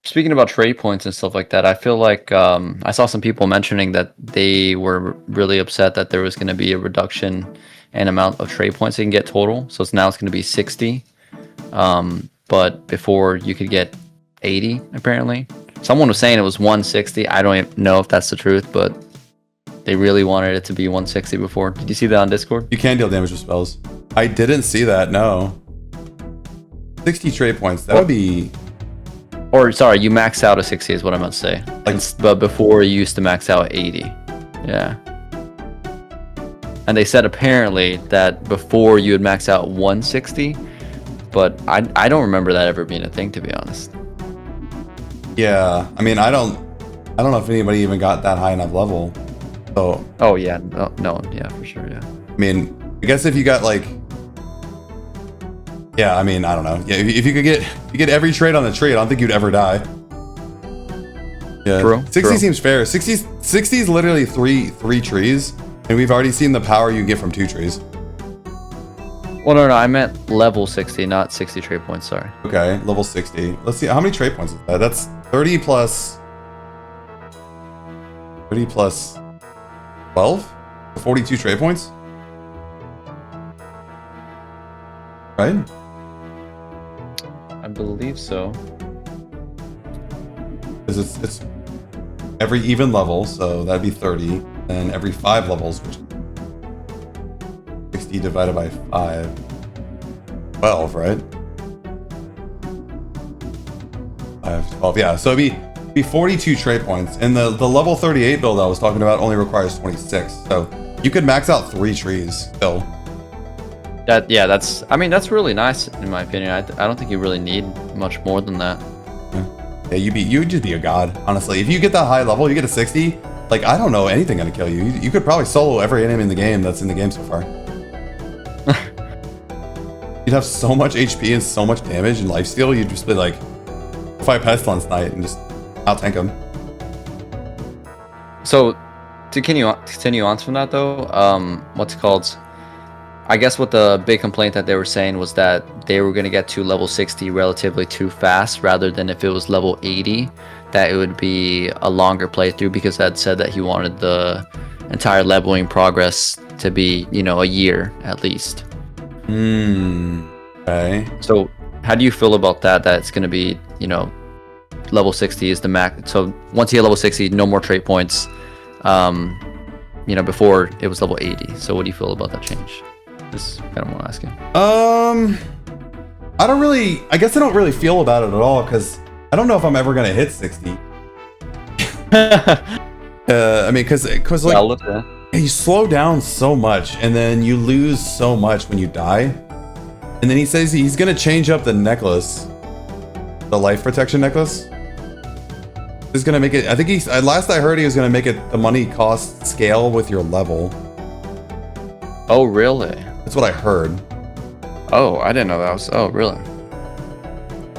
Speaking about trade points and stuff like that, I feel like I saw some people mentioning that they were really upset that there was going to be a reduction in amount of trade points they can get total. So now it's going to be 60. But before you could get 80, apparently. Someone was saying it was 160. I don't even know if that's the truth, but they really wanted it to be 160 before. Did you see that on Discord? You can deal damage with spells. I didn't see that, no. 60 trade points, that would be... Or, sorry, you max out at 60 is what I meant to say. But before you used to max out at 80. Yeah. And they said apparently that before you would max out 160, but I don't remember that ever being a thing, to be honest. Yeah, I mean, I don't know if anybody even got that high enough level. So. Oh yeah, no, yeah, for sure, yeah. I mean, I guess if you got like. Yeah, I mean, I don't know. Yeah, if you could get every trait on the tree, I don't think you'd ever die. Yeah, true. 60 true. seems fair. 60 is literally three trees, and we've already seen the power you get from 2 trees. Well, no, I meant level 60, not 60 trait points. Sorry. Okay, level 60. Let's see how many trait points is that. That's 30 plus 12, 42 trait points, right? I believe so. Because it's every even level, so that'd be 30, and every 5 levels, which 60 divided by 5, 12, right? 5, 12, yeah. So it'd be 42 trait points, and the level 38 build I was talking about only requires 26. So you could max out 3 trees still. That's really nice in my opinion. I don't think you really need much more than that. Yeah, you'd just be a god, honestly. If you get that high level, you get a 60, like, I don't know anything gonna kill you. You could probably solo every enemy in the game that's in the game so far. You'd have so much HP and so much damage and lifesteal, you'd just be like, fight Pestilence Knight and just out-tank him. So, to continue on from that though, what's it called? I guess what the big complaint that they were saying was that they were going to get to level 60 relatively too fast, rather than if it was level 80, that it would be a longer playthrough, because Ed said that he wanted the entire leveling progress to be, a year at least. Okay. So how do you feel about that? That it's going to be, you know, level 60 is the max. So once you hit level 60, no more trait points. You know, before it was level 80. So what do you feel about that change? Just kind of want to ask you. I guess I don't really feel about it at all because I don't know if I'm ever gonna hit 60. I mean, because like you slow down so much and then you lose so much when you die. And then he says he's gonna change up the necklace, the life protection necklace. He's gonna make it. I think he's. Last I heard, he was gonna make it the money cost scale with your level. Oh, really? That's what I heard. Oh, I didn't know that was. Oh, really?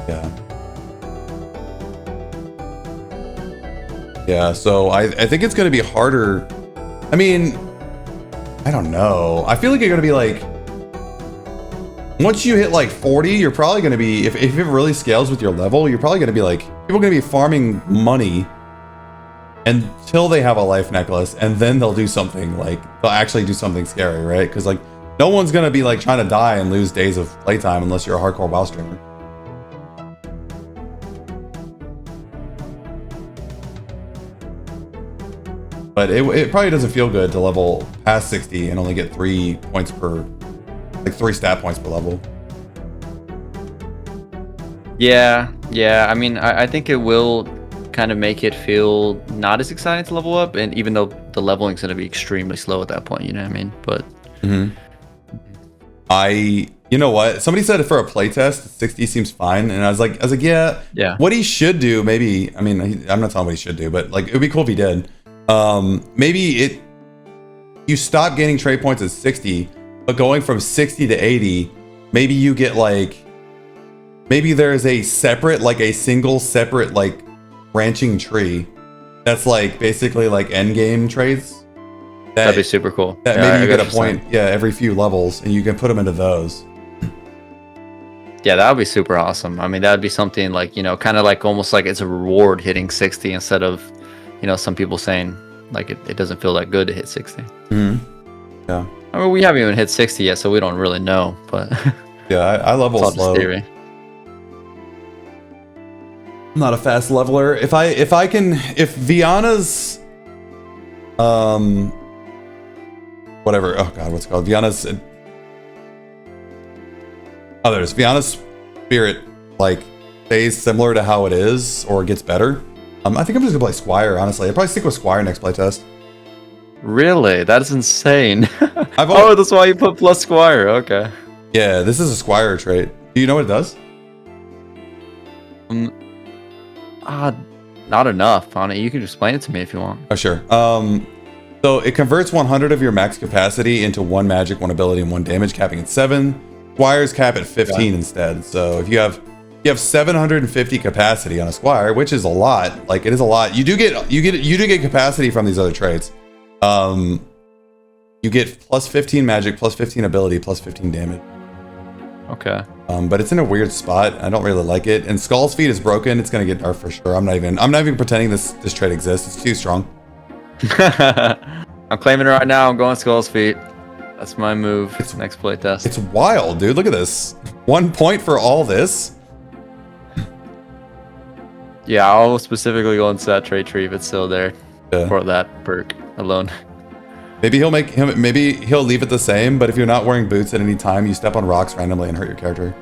Yeah. Yeah. So I think it's gonna be harder. I mean, I don't know. I feel like you're gonna be like. Once you hit like 40, you're probably going to be, if it really scales with your level, you're probably going to be like, people are going to be farming money until they have a life necklace, and then they'll do something like, they'll actually do something scary, right? Because like, no one's going to be like trying to die and lose days of playtime unless you're a hardcore WoW streamer. But it probably doesn't feel good to level past 60 and only get 3 points per, like 3 stat points per level. Yeah. I mean, I think it will kind of make it feel not as exciting to level up, and even though the leveling's going to be extremely slow at that point, you know what I mean? But you know what? Somebody said for a playtest, 60 seems fine, and I was like, yeah. What he should do, maybe. I mean, I'm not telling what he should do, but like, it would be cool if he did. Maybe you stop gaining trait points at 60. But going from 60 to 80, maybe you get like, maybe there's a separate, like a single separate, like branching tree that's like basically like end game traits. That'd be super cool. That maybe you get a point, every few levels, and you can put them into those. Yeah, that would be super awesome. I mean, that would be something like, you know, kind of like almost like it's a reward hitting 60 instead of, you know, some people saying like it doesn't feel that good to hit 60. Yeah. I mean, we haven't even hit 60 yet, so we don't really know, but yeah, I level slow. Theory. I'm not a fast leveler. If Viana's whatever, oh god, what's it called? Viana's there's Viana's spirit like stays similar to how it is or gets better. I think I'm just gonna play Squire, honestly. I'll probably stick with Squire next playtest. Really? That's insane. That's why you put plus Squire. Okay. Yeah, this is a Squire trait. Do you know what it does? Not enough, Honey. You can explain it to me if you want. Oh, sure. So it converts 100 of your max capacity into 1 magic, 1 ability, and 1 damage, capping at 7. Squires cap at 15 instead. So if you have 750 capacity on a Squire, which is a lot. Like it is a lot. You do get capacity from these other traits. You get plus 15 magic, plus 15 ability, plus 15 damage. Okay. But it's in a weird spot. I don't really like it. And Skull's Feet is broken. It's gonna get dark for sure. I'm not even pretending this trait exists. It's too strong. I'm claiming it right now. I'm going Skull's Feet. That's my move. It's next playtest. It's wild, dude. Look at this. 1 point for all this. Yeah, I'll specifically go into that trait tree if it's still there for that perk alone. Maybe he'll leave it the same, but if you're not wearing boots at any time, you step on rocks randomly and hurt your character.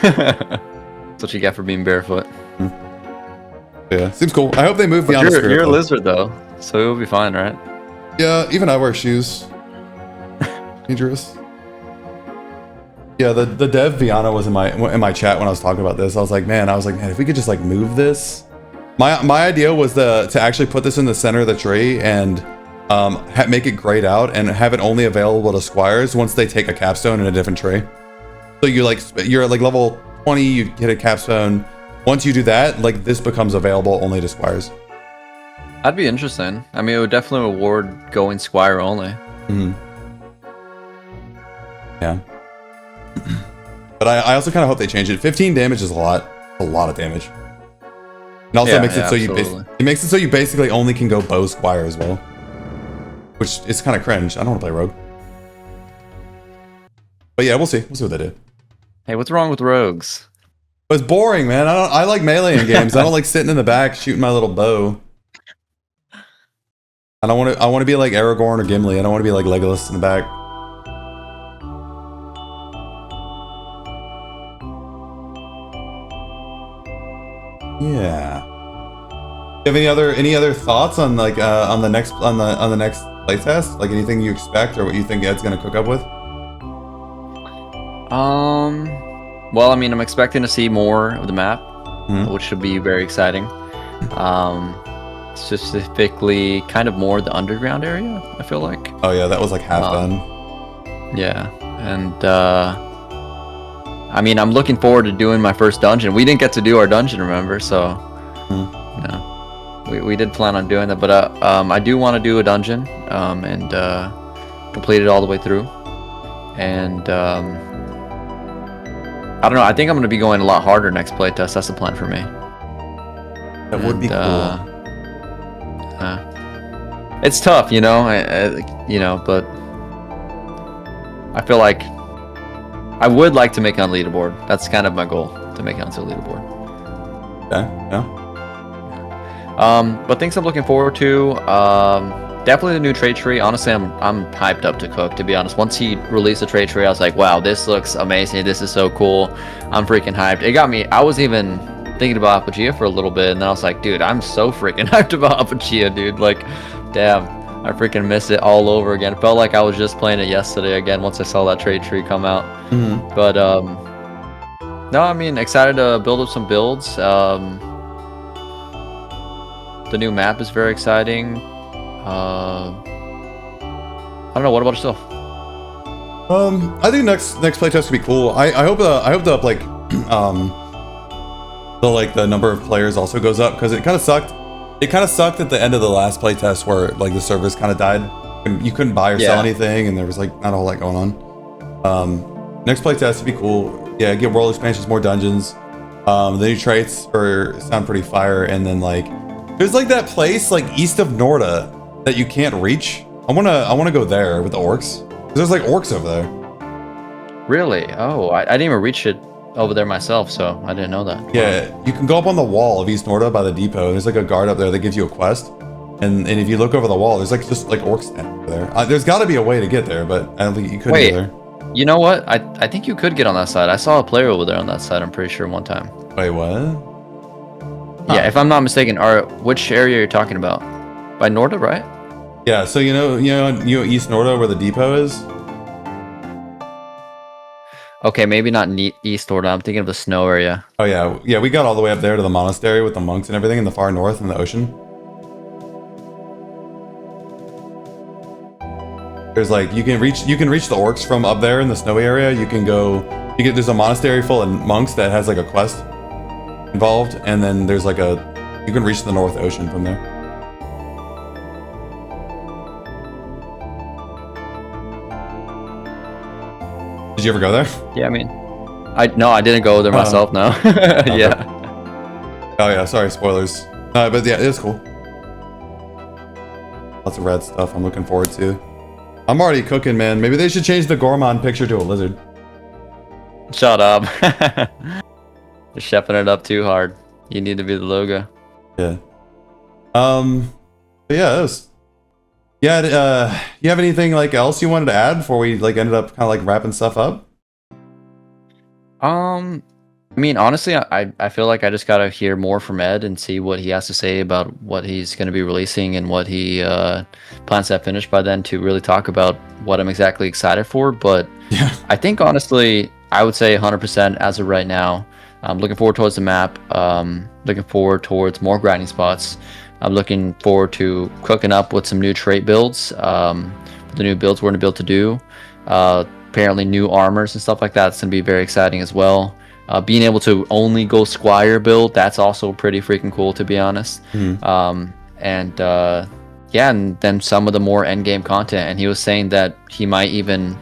That's what you get for being barefoot. Yeah, seems cool. I hope they move the honest. You're a lizard though, so it'll be fine, right? Yeah, even I wear shoes. Dangerous. Yeah, the dev Viana was in my chat when I was talking about this. I was like, man, if we could just like move this. My idea was to actually put this in the center of the tree and make it grayed out and have it only available to Squires once they take a capstone in a different tree. So you're at like level 20, you get a capstone. Once you do that, like this becomes available only to Squires. That'd be interesting. I mean, it would definitely reward going Squire only. Yeah. But I also kind of hope they change it. 15 damage is a lot of damage. And also makes it so you basically only can go bow Squire as well, which is kind of cringe. I don't want to play rogue. But yeah, we'll see. We'll see what they do. Hey, what's wrong with rogues? It's boring, man. I like melee in games. I don't like sitting in the back shooting my little bow. I want to be like Aragorn or Gimli. I don't want to be like Legolas in the back. Yeah. Do you have any other thoughts on like on the next playtest? Like anything you expect or what you think Ed's gonna cook up with? Well, I mean, I'm expecting to see more of the map, Mhm. which should be very exciting. Specifically, kind of more the underground area, I feel like. Oh yeah, that was like half done. Yeah, and I mean, I'm looking forward to doing my first dungeon. We didn't get to do our dungeon, remember? So, you know, we did plan on doing that, but I do want to do a dungeon and complete it all the way through. And I don't know. I think I'm going to be going a lot harder next playtest. That's the plan for me. That would be cool. It's tough, you know. But I feel like I would like to make it on leaderboard. That's kind of my goal, to make it onto a leaderboard. Okay. Yeah. But things I'm looking forward to. Definitely the new trade tree. Honestly, I'm hyped up to cook, to be honest. Once he released the trade tree, I was like, wow, this looks amazing. This is so cool. I'm freaking hyped. It got me. I was even thinking about Apogea for a little bit, and then I was like, dude, I'm so freaking hyped about Apogea, dude. Like, damn, I freaking miss it all over again. It felt like I was just playing it yesterday again once I saw that trade tree come out. But no, I mean, excited to build up some builds. The new map is very exciting. I don't know. What about yourself? I think next playtest could be cool. I hope the like the number of players also goes up, because it kind of sucked. It kind of sucked at the end of the last playtest where like the servers kind of died. And you couldn't buy or sell anything, and there was like not a whole lot going on. Next playtest would be cool. Yeah, get world expansions, more dungeons. The new traits sound pretty fire, and then like there's like that place like east of Norda that you can't reach. I wanna go there with the orcs. 'Cause there's like orcs over there. Really? Oh, I didn't even reach it over there myself, so I didn't know that. Yeah, you can go up on the wall of East Norda by the depot. There's like a guard up there that gives you a quest. And if you look over the wall, there's like just like orcs over there. There's got to be a way to get there, but I don't think you could get there. You know what? I think you could get on that side. I saw a player over there on that side, I'm pretty sure, one time. Wait, what? Yeah, if I'm not mistaken. Which area you're talking about? By Norda, right? Yeah, so you know East Norda where the depot is? Okay, maybe not East Norda. I'm thinking of the snow area. Oh yeah, yeah, we got all the way up there to the monastery with the monks and everything in the far north in the ocean. There's like you can reach the orcs from up there in the snowy area. There's a monastery full of monks that has like a quest involved, and then there's like you can reach the North Ocean from there. Did you ever go there? Yeah, I mean, I didn't go there myself. No. Yeah. Oh yeah, sorry, spoilers. But yeah, it was cool. Lots of rad stuff I'm looking forward to. I'm already cooking, man. Maybe they should change the Gormon picture to a lizard. Shut up. You're chefing it up too hard. You need to be the logo. Yeah. But yeah, that was... Yeah, you have anything like else you wanted to add before we like ended up kind of like wrapping stuff up? I mean, honestly, I feel like I just gotta hear more from Ed and see what he has to say about what he's gonna be releasing and what he plans to have finished by then to really talk about what I'm exactly excited for. But yeah, I think honestly, I would say 100% as of right now. I'm looking forward towards the map. Looking forward towards more grinding spots. I'm looking forward to cooking up with some new trait builds. The new builds we're gonna be able to do. Apparently new armors and stuff like that. It's gonna be very exciting as well. Being able to only go Squire build, that's also pretty freaking cool, to be honest. Yeah, and then some of the more end game content. And he was saying that he might even,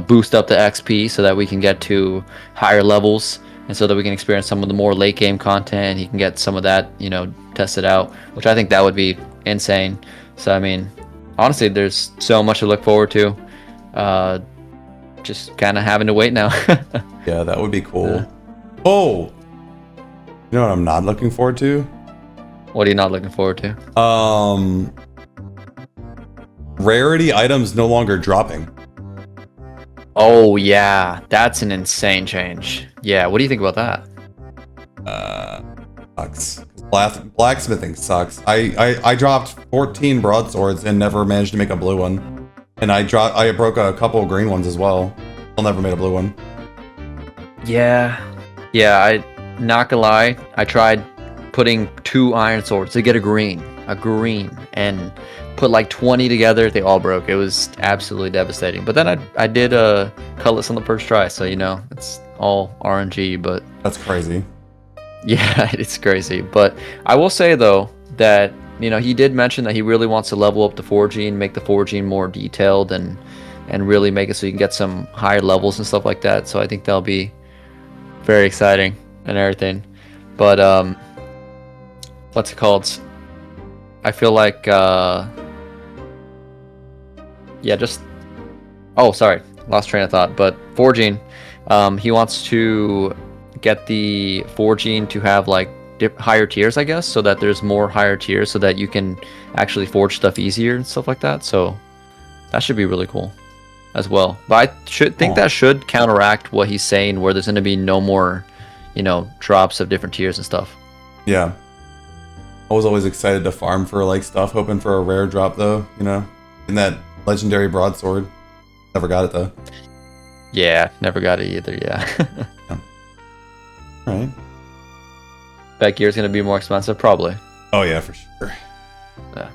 boost up the XP so that we can get to higher levels, and so that we can experience some of the more late game content. And he can get some of that, tested out, which I think that would be insane. So I mean, honestly, there's so much to look forward to. just kind of having to wait now. Yeah, that would be cool. Yeah. Oh, you know what I'm not looking forward to? What are you not looking forward to? Rarity items no longer dropping. Oh yeah, that's an insane change. Yeah, what do you think about that? Sucks. Blacksmithing sucks. I dropped 14 broadswords and never managed to make a blue one. And I broke a couple of green ones as well. I'll never made a blue one. Yeah, I not gonna lie, I tried putting 2 iron swords to get a green, and put like 20 together. They all broke. It was absolutely devastating. But then I did cutlass on the first try, so you know it's all RNG. But That's crazy. yeah, it's crazy. But I will say though that you know he did mention that he really wants to level up the forging, make the forging more detailed, and really make it so you can get some higher levels and stuff like that. So I think that'll be very exciting and everything. But what's it called? I feel like yeah, just oh sorry, lost train of thought. But forging, he wants to get the forging to have like higher tiers, I guess, so that there's more higher tiers, so that you can actually forge stuff easier and stuff like that. So that should be really cool as well. But I should think that should counteract what he's saying, where there's going to be no more, you know, drops of different tiers and stuff. Yeah. I was always excited to farm for like stuff, hoping for a rare drop though, you know? And that legendary broadsword. Never got it though. Yeah, never got it either, yeah. Yeah. Alright. Bet gear's going to be more expensive, probably. Oh yeah, for sure. Yeah.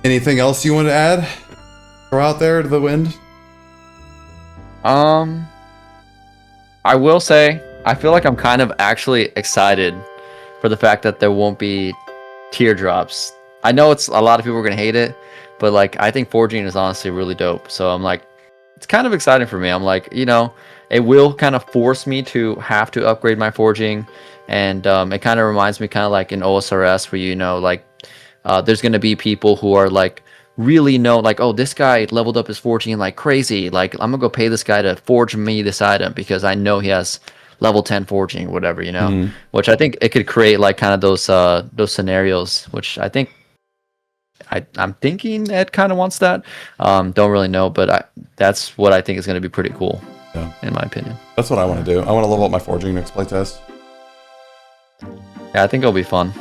Anything else you want to add? Throw out there to the wind? I will say, I feel like I'm kind of actually excited for the fact that there won't be teardrops. I know it's a lot of people are gonna hate it, but like I think forging is honestly really dope. So I'm like, it's kind of exciting for me. I'm like, you know, it will kind of force me to have to upgrade my forging, and it kind of reminds me kind of like in OSRS where you know like there's gonna be people who are like really know like, oh, this guy leveled up his forging like crazy, like I'm gonna go pay this guy to forge me this item because I know he has level 10 forging, whatever, you know. Which I think it could create like kind of those scenarios, which I think I'm thinking Ed kind of wants that. Don't really know, but that's what I think is going to be pretty cool. Yeah. In my opinion. That's what I want to do. I want to level up my forging next playtest. Yeah, I think it'll be fun.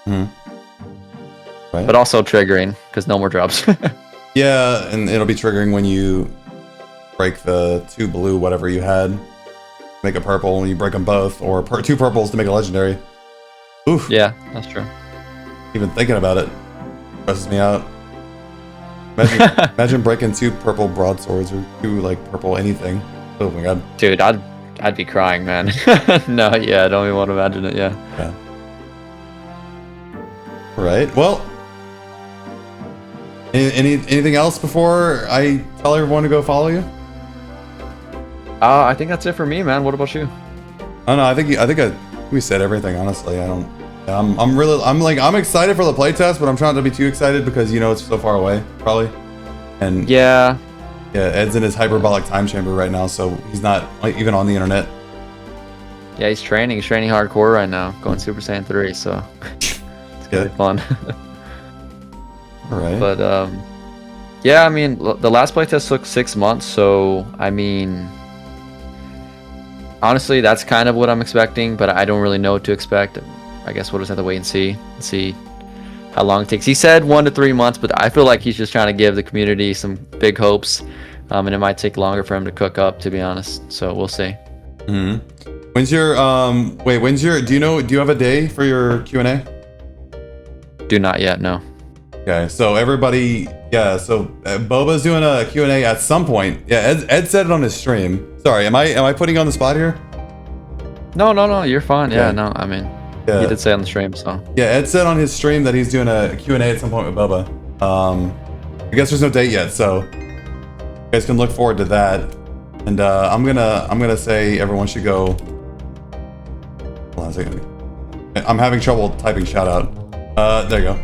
Right. But also triggering because no more drops. Yeah, and it'll be triggering when you break the 2 blue whatever you had, make a purple, and you break them both, or 2 purples to make a legendary. Oof. Yeah, that's true. Even thinking about it stresses me out. Imagine breaking 2 purple broadswords or 2 like purple anything. Oh my god. Dude, I'd be crying, man. No, yeah, I don't even want to imagine it. Yeah. Right. Well, anything else before I tell everyone to go follow you? I think that's it for me, man. What about you? I don't know. I think we said everything. Honestly, I don't. I'm excited for the playtest, but I'm trying not to be too excited because you know it's so far away, probably. And yeah, Ed's in his hyperbolic time chamber right now, so he's not like even on the internet. Yeah, he's training. He's training hardcore right now, going Super Saiyan 3. So it's gonna be fun. All right. But yeah, I mean, the last playtest took 6 months, so I mean, honestly, that's kind of what I'm expecting, but I don't really know what to expect. I guess we'll just have to wait and see how long it takes. He said 1 to 3 months, but I feel like he's just trying to give the community some big hopes, and it might take longer for him to cook up, to be honest. So we'll see. When's your do you have a day for your Q&A? Do not yet, no. Okay, so everybody, so Boba's doing a Q&A at some point. Yeah, Ed said it on his stream. Sorry, am I putting you on the spot here? No, you're fine. Yeah. Yeah, no, I mean, he did say on the stream, so. Yeah, Ed said on his stream that he's doing a Q&A at some point with Boba. I guess there's no date yet, so you guys can look forward to that. And I'm gonna say everyone should go. Hold on a second. I'm having trouble typing shout out. There you go.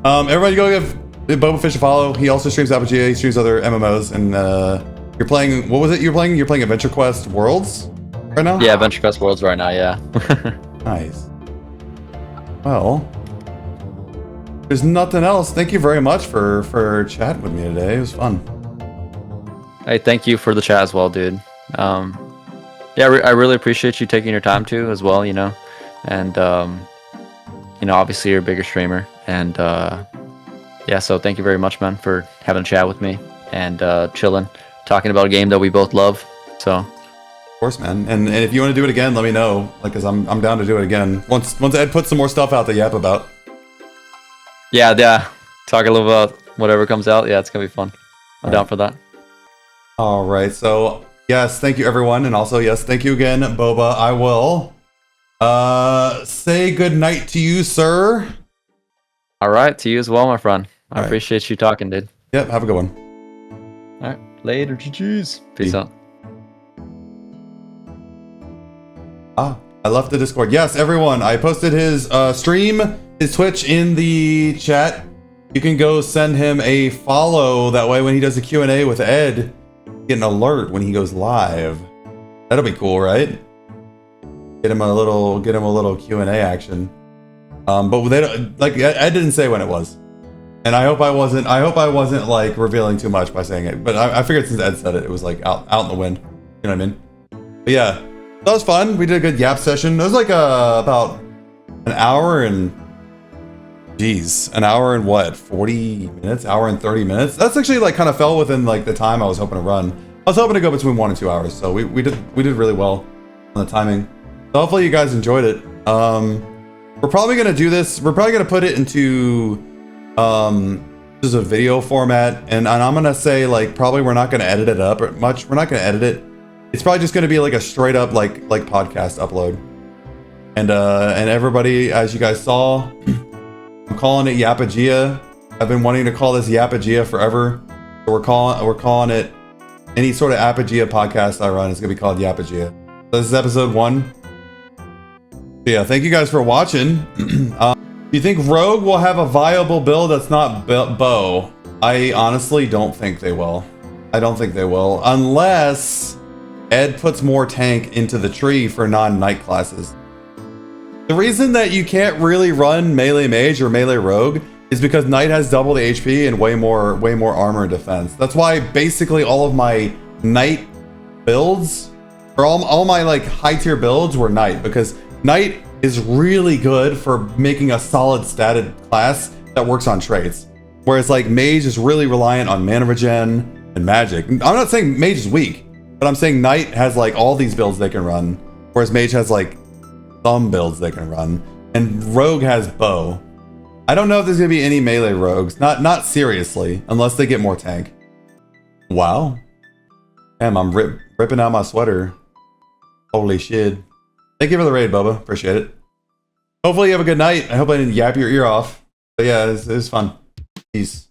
Everybody go give Boba Fish to follow. He also streams Apogea. He streams other MMOs, and you're playing. What was it you're playing? You're playing Adventure Quest Worlds right now. Yeah, Adventure Quest Worlds right now. Yeah. Nice. Well, there's nothing else. Thank you very much for chatting with me today. It was fun. Hey, thank you for the chat as well, dude. Yeah, I really appreciate you taking your time too, as well. You know, and you know, obviously you're a bigger streamer, and yeah, so thank you very much, man, for having a chat with me and chilling, talking about a game that we both love. So, of course, man. And if you want to do it again, let me know. Like, cause I'm down to do it again. Once Ed puts some more stuff out that yap about. yeah, talk a little about whatever comes out. Yeah, it's gonna be fun. I'm down for that. All right. So yes, thank you everyone, and also yes, thank you again, Boba. I will say good night to you, sir. All right, to you as well, my friend. I All right. appreciate you talking, dude. Yep. Have a good one. All right, later, GG's. Peace out. I left the Discord. Yes, everyone. I posted his stream, his Twitch in the chat. You can go send him a follow. That way, when he does a Q&A with Ed, you get an alert when he goes live. That'll be cool, right? Get him a little Q&A action. But they don't, like, Ed didn't say when it was, and I hope I wasn't like revealing too much by saying it. But I figured since Ed said it, it was like out in the wind. You know what I mean? But yeah. That was fun. We did a good yap session. It was like about an hour and what, 40 minutes, hour and 30 minutes. That's actually like kind of fell within like the time I was hoping to run. I was hoping to go between 1 and 2 hours. So we did really well on the timing. So hopefully you guys enjoyed it. We're probably gonna do this. We're probably gonna put it into just a video format, and I'm gonna say like probably we're not gonna edit it up much. We're not gonna edit it. It's probably just going to be like a straight up like podcast upload. And everybody, as you guys saw, I'm calling it Yapogea. I've been wanting to call this Yapogea forever. So we're calling it, any sort of Apogea podcast I run is going to be called Yapogea. So this is episode 1. So yeah, thank you guys for watching. Do you think Rogue will have a viable build that's not bow? I honestly don't think they will. I don't think they will, unless Ed puts more tank into the tree for non-knight classes. The reason that you can't really run melee mage or melee rogue is because knight has double the HP and way more armor and defense. That's why basically all of my knight builds, or all my like high tier builds were knight, because knight is really good for making a solid statted class that works on traits. Whereas like mage is really reliant on mana regen and magic. I'm not saying mage is weak, but I'm saying knight has like all these builds they can run, whereas mage has like some builds they can run, and rogue has bow. I don't know if there's gonna be any melee rogues, not seriously, unless they get more tank. Wow, damn, I'm ripping out my sweater. Holy shit! Thank you for the raid, Bubba. Appreciate it. Hopefully you have a good night. I hope I didn't yap your ear off. But yeah, it was fun. Peace.